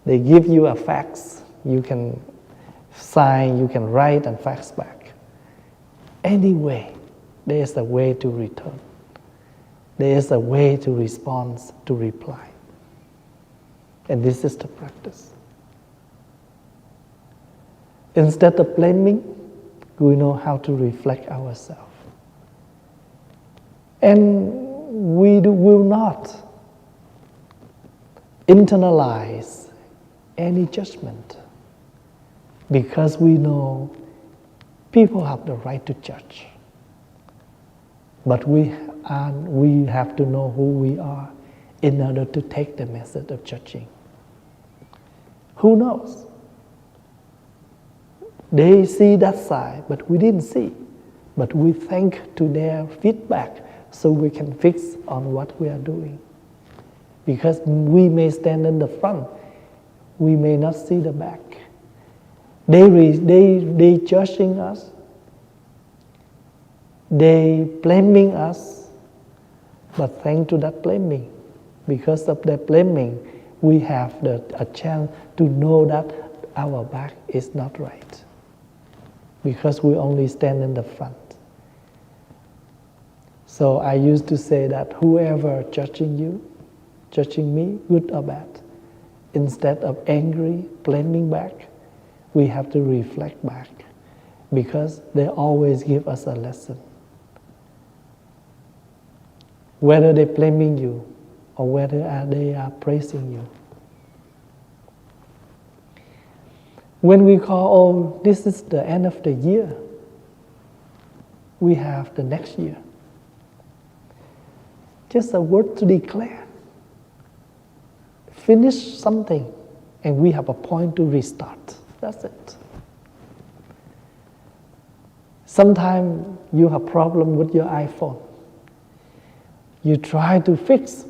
They give you a fax, you can sign, you can write and fax back. Anyway, there is a way to return. There is a way to respond, to reply. And this is the practice. Instead of blaming, we know how to reflect ourselves. And we will not internalize any judgment because we know people have the right to judge. But we have to know who we are in order to take the method of judging. Who knows? They see that side, but we didn't see. But we thank to their feedback so we can fix on what we are doing. Because we may stand in the front, we may not see the back. They judging us, they blaming us, but thanks to that blaming, because of that blaming, we have a chance to know that our back is not right. Because we only stand in the front. So I used to say that whoever judging you, judging me, good or bad, instead of angry, blaming back, we have to reflect back. Because they always give us a lesson. Whether they're blaming you or whether they are praising you. When we call, oh, this is the end of the year, we have the next year. Just a word to declare. Finish something, and we have a point to restart. That's it. Sometimes you have problem with your iPhone. You try to fix,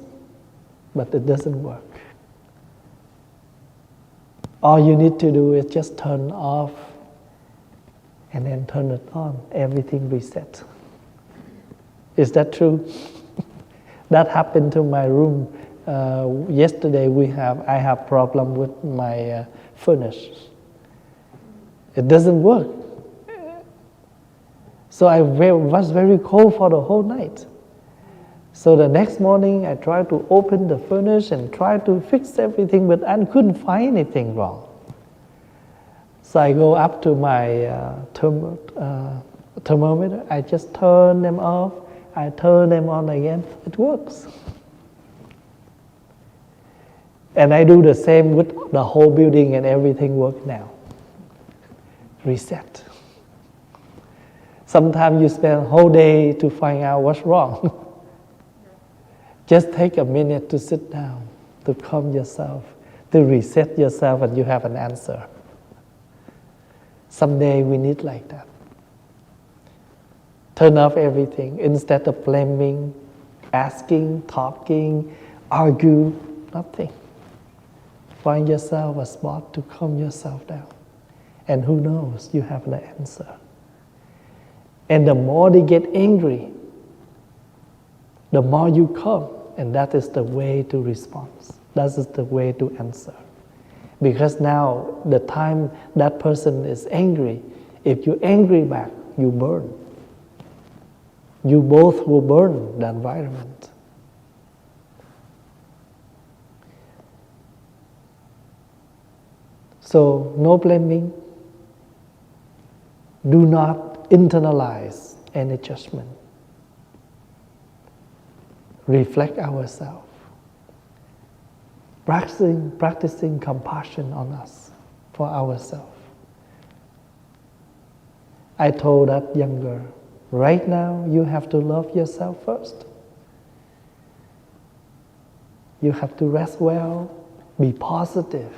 but it doesn't work. All you need to do is just turn off and then turn it on. Everything reset. Is that true? That happened to my room. Yesterday I have problem with my furnace. It doesn't work. So I was very cold for the whole night. So the next morning, I tried to open the furnace and try to fix everything, but I couldn't find anything wrong. So I go up to my thermometer. I just turn them off. I turn them on again. It works. And I do the same with the whole building, and everything works now. Reset. Sometimes you spend a whole day to find out what's wrong. Just take a minute to sit down, to calm yourself, to reset yourself, and you have an answer. Someday we need like that. Turn off everything. Instead of blaming, asking, talking, argue, nothing. Find yourself a spot to calm yourself down. And who knows, you have the answer. And the more they get angry, the more you come. And that is the way to respond. That is the way to answer. Because now, the time that person is angry, if you're angry back, you burn. You both will burn the environment. So, no blaming. Do not internalize any judgment. Reflect ourselves. Practicing compassion on us, for ourselves. I told that younger, right now you have to love yourself first. You have to rest well, be positive.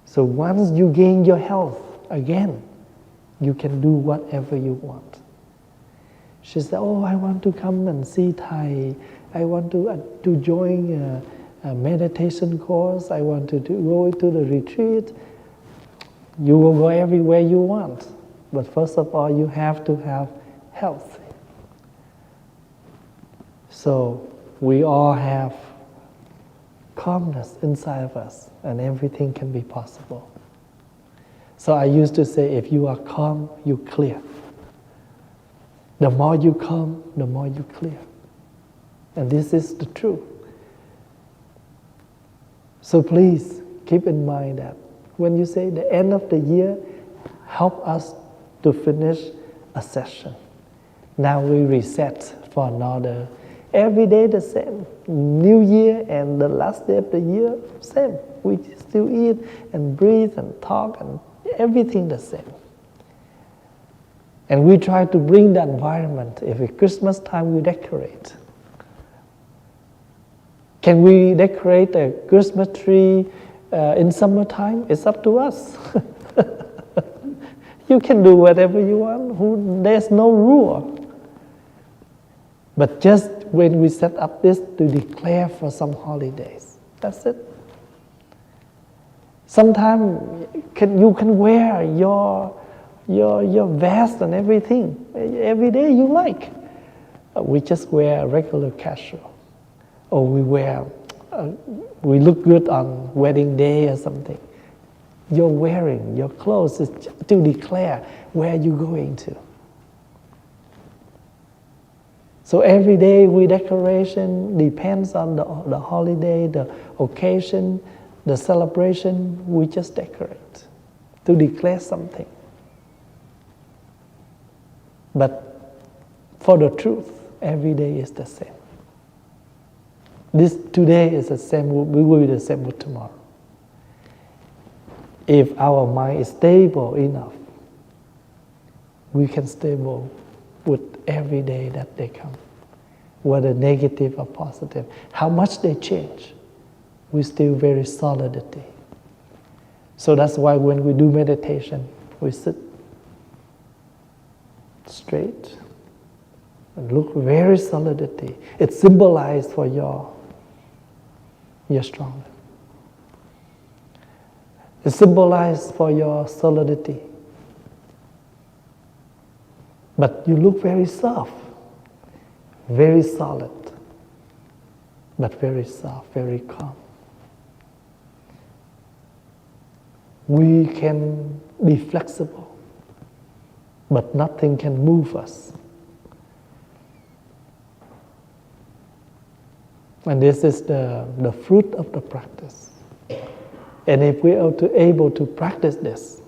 So once you gain your health again, you can do whatever you want. She said, oh, I want to come and see Thai. I want to join a meditation course. I want to go to the retreat. You will go everywhere you want. But first of all, you have to have health. So we all have calmness inside of us, and everything can be possible. So I used to say, if you are calm, you clear. The more you calm, the more you clear. And this is the truth. So please keep in mind that when you say the end of the year, help us to finish a session. Now we reset for another. Every day the same. New Year and the last day of the year, same. We still eat and breathe and talk and everything the same. And we try to bring the environment. If it's Christmas time, we decorate. Can we decorate a Christmas tree in summertime? It's up to us. You can do whatever you want. There's no rule. But just when we set up this to declare for some holidays, that's it. Sometimes you can wear your vest and everything every day you like. We just wear a regular casual. Or we look good on wedding day or something. You're wearing your clothes is to declare where you're going to. So every day we decoration depends on the holiday, the occasion, the celebration. We just decorate to declare something. But for the truth, every day is the same. This today is the same, we will be the same with tomorrow. If our mind is stable enough, we can stable with every day that they come, whether negative or positive. How much they change, we still very solidity. So that's why when we do meditation, we sit straight and look very solidity. It's symbolized for you're strong. It's symbolized for your solidity. But you look very soft, very solid, but very soft, very calm. We can be flexible, but nothing can move us. And this is the fruit of the practice. And if we are able to practice this,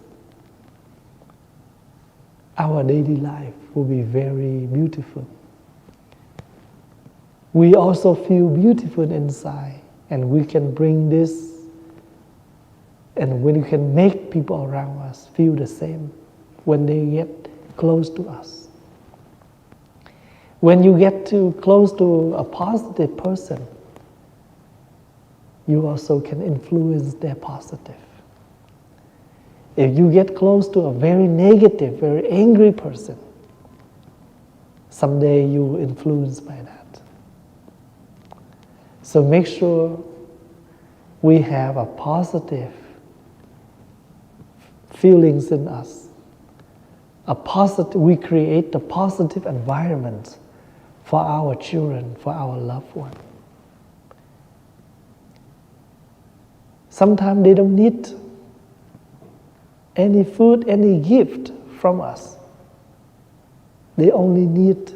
our daily life will be very beautiful. We also feel beautiful inside, and we can bring this, and when we can make people around us feel the same when they get close to us. When you get too close to a positive person, you also can influence their positive. If you get close to a very negative, very angry person, someday you will influenced by that. So make sure we have a positive feelings in us. We create a positive environment for our children, for our loved one. Sometimes they don't need any food, any gift from us. They only need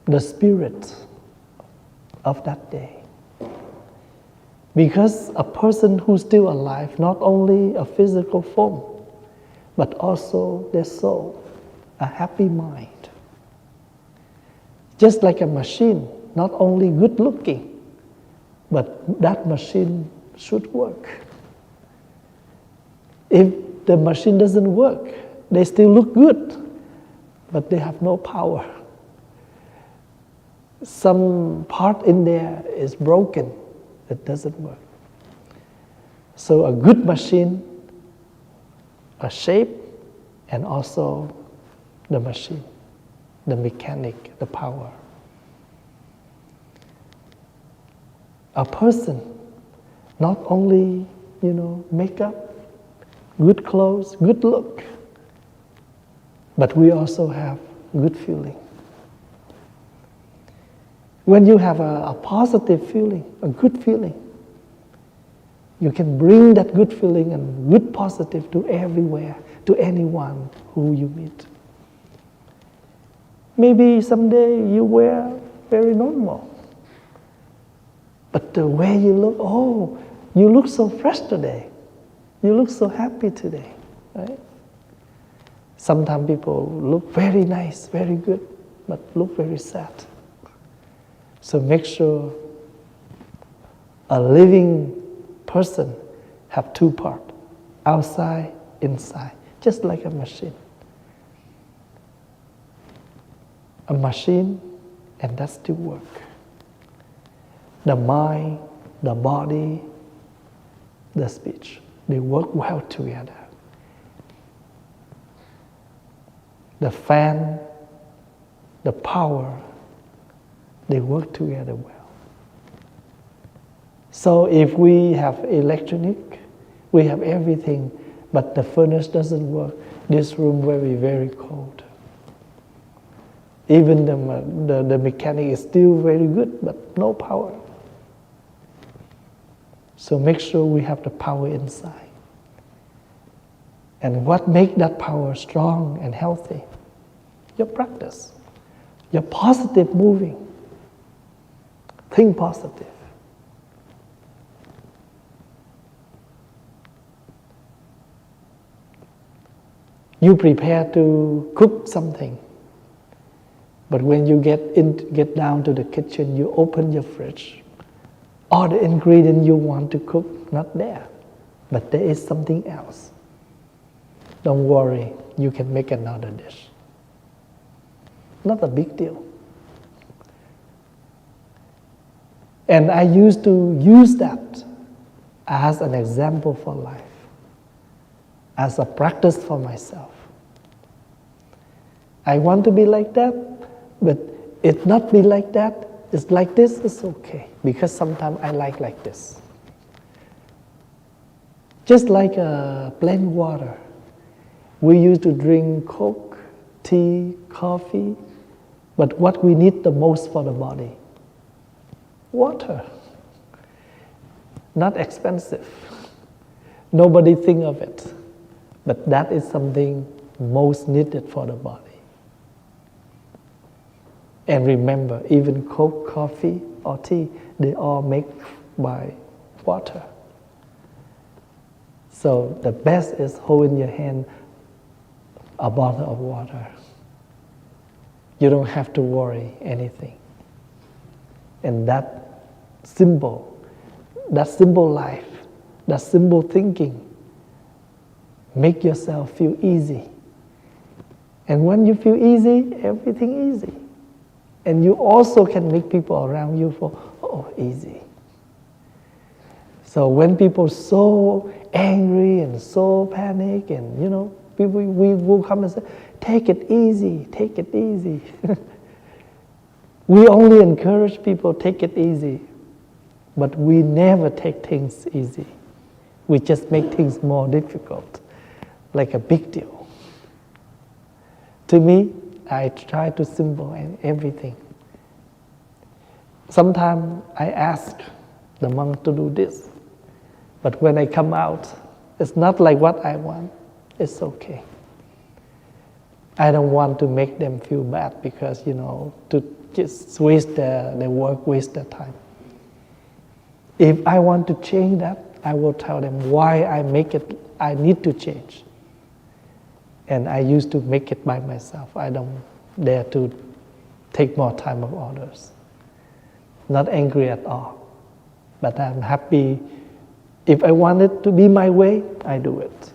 the spirit of that day. Because a person who's still alive, not only a physical form, but also their soul, a happy mind. Just like a machine, not only good looking, but that machine should work. If the machine doesn't work, they still look good, but they have no power. Some part in there is broken, it doesn't work. So a good machine, a shape, and also the machine, the mechanic, the power. A person, not only, makeup, good clothes, good look, but we also have good feeling. When you have a positive feeling, a good feeling, you can bring that good feeling and good positive to everywhere, to anyone who you meet. Maybe someday you wear very normal, but the way you look, you look so fresh today. You look so happy today, right? Sometimes people look very nice, very good, but look very sad. So make sure a living person have two parts, outside, inside, just like a machine. A machine, and that still work. The mind, the body, the speech, they work well together. The fan, the power, they work together well. So if we have electronic, we have everything, but the furnace doesn't work, this room will be very cold. Even the mechanic is still very good, but no power. So make sure we have the power inside. And what makes that power strong and healthy? Your practice, your positive moving. Think positive. You prepare to cook something, but when you get down to the kitchen, you open your fridge. All the ingredients you want to cook, not there, but there is something else. Don't worry, you can make another dish. Not a big deal. And I used to use that as an example for life, as a practice for myself. I want to be like that, but it not be like that. It's like this, it's okay, because sometimes I like this. Just like plain water. We used to drink Coke, tea, coffee, but what we need the most for the body? Water. Not expensive. Nobody think of it, but that is something most needed for the body. And remember, even Coke, coffee, or tea, they all made by water. So the best is hold in your hand a bottle of water. You don't have to worry anything. And that simple life, that simple thinking, make yourself feel easy. And when you feel easy, everything easy. And you also can make people around you feel, easy. So when people so angry and so panic, and people, we will come and say, take it easy, take it easy. We only encourage people, take it easy. But we never take things easy. We just make things more difficult, like a big deal. To me, I try to simplify everything. Sometimes I ask the monk to do this, but when I come out, it's not like what I want. It's okay. I don't want to make them feel bad because, to just waste their work, waste their time. If I want to change that, I will tell them why I need to change. And I used to make it by myself. I don't dare to take more time of others. Not angry at all. But I'm happy. If I want it to be my way, I do it.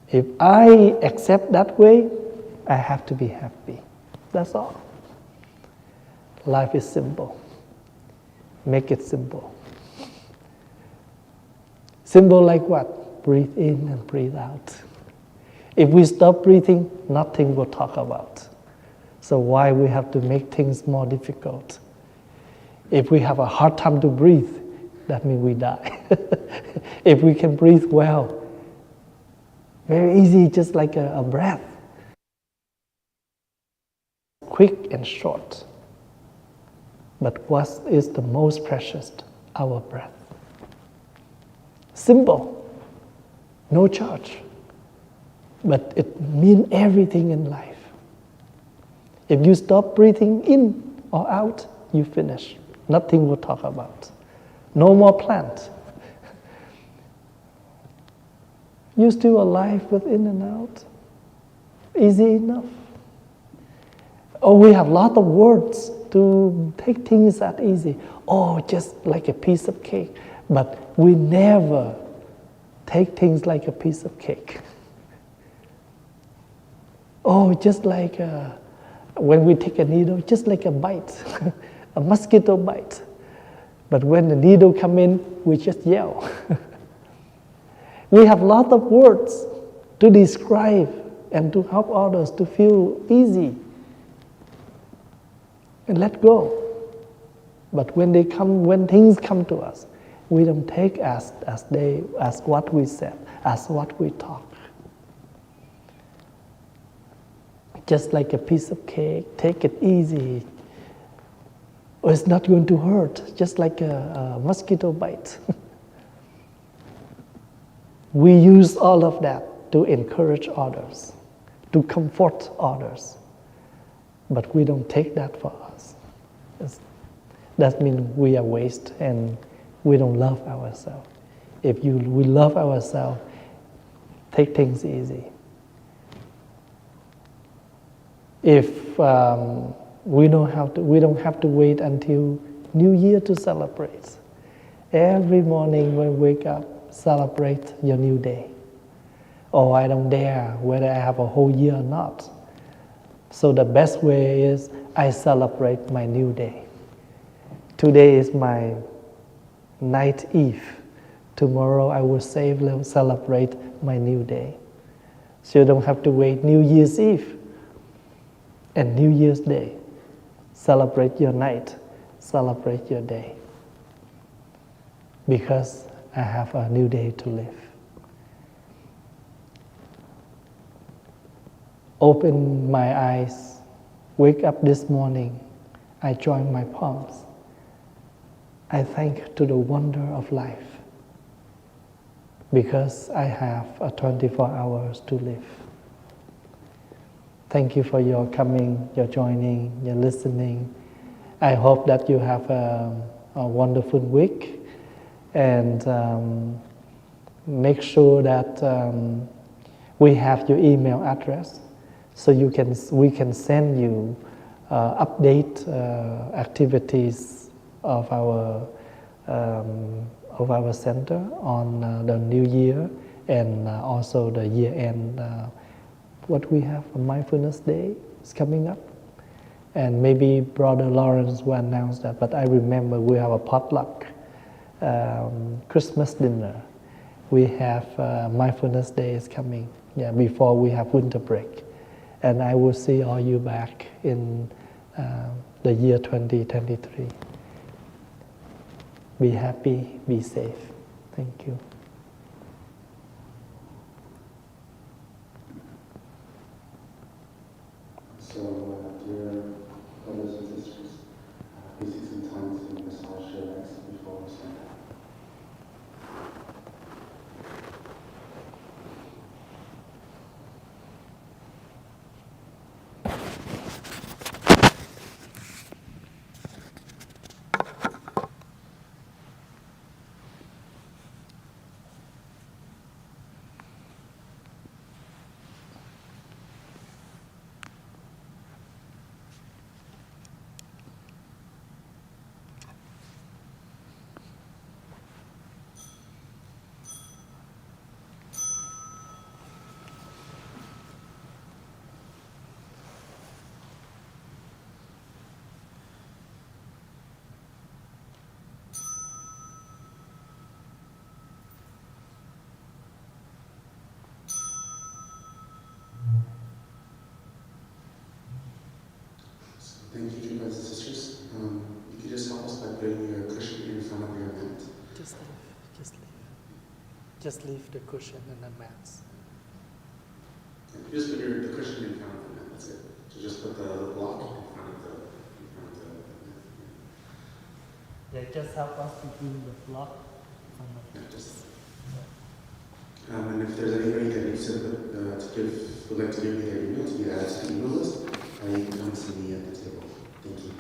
If I accept that way, I have to be happy. That's all. Life is simple. Make it simple. Simple like what? Breathe in and breathe out. If we stop breathing, nothing will talk about. So why we have to make things more difficult? If we have a hard time to breathe, that means we die. If we can breathe well, very easy, just like a breath. Quick and short. But what is the most precious? Our breath. Simple, no charge. But it means everything in life. If you stop breathing in or out, you finish. Nothing will talk about. No more plant. You're still alive with in and out. Easy enough. Oh, we have a lot of words to take things that easy. Oh, just like a piece of cake. But we never take things like a piece of cake. Oh, just like when we take a needle, just like a bite, a mosquito bite. But when the needle come in, we just yell. We have a lot of words to describe and to help others to feel easy and let go. But when things come to us, we don't take as what we said, as what we talk. Just like a piece of cake, take it easy. Or it's not going to hurt, just like a mosquito bite. We use all of that to encourage others, to comfort others. But we don't take that for us. That means we are waste and we don't love ourselves. If we love ourselves, take things easy. If we don't have to wait until New Year to celebrate. Every morning when we wake up, celebrate your new day. Oh, I don't dare whether I have a whole year or not. So the best way is I celebrate my new day. Today is my night eve. Tomorrow I will celebrate my new day. So you don't have to wait New Year's Eve and New Year's Day. Celebrate your night, celebrate your day. Because I have a new day to live. Open my eyes, wake up this morning, I join my palms. I thank to the wonder of life because I have 24 hours to live. Thank you for your coming, your joining, your listening. I hope that you have a wonderful week and make sure that we have your email address so we can send you update activities of our center on the new year and also the year end. What we have, a mindfulness day is coming up, and maybe Brother Lawrence will announce that. But I remember we have a potluck Christmas dinner. We have mindfulness days coming. Yeah, before we have winter break, and I will see all you back in the year 2023. Be happy, be safe. Thank you. So, dear brothers and sisters, please take some time to massage your legs before we stand up. Thank you, dear brothers and sisters. You could just help us by putting your cushion in front of your mat. Just leave the cushion and the mats. You just put the cushion in front of the mat, that's it. So just put the block in front of the mat. Yeah, just help us to bring the block. And if there's anybody that needs would like to give me their email to be added to the email list, you can come see me at the table. Thank you.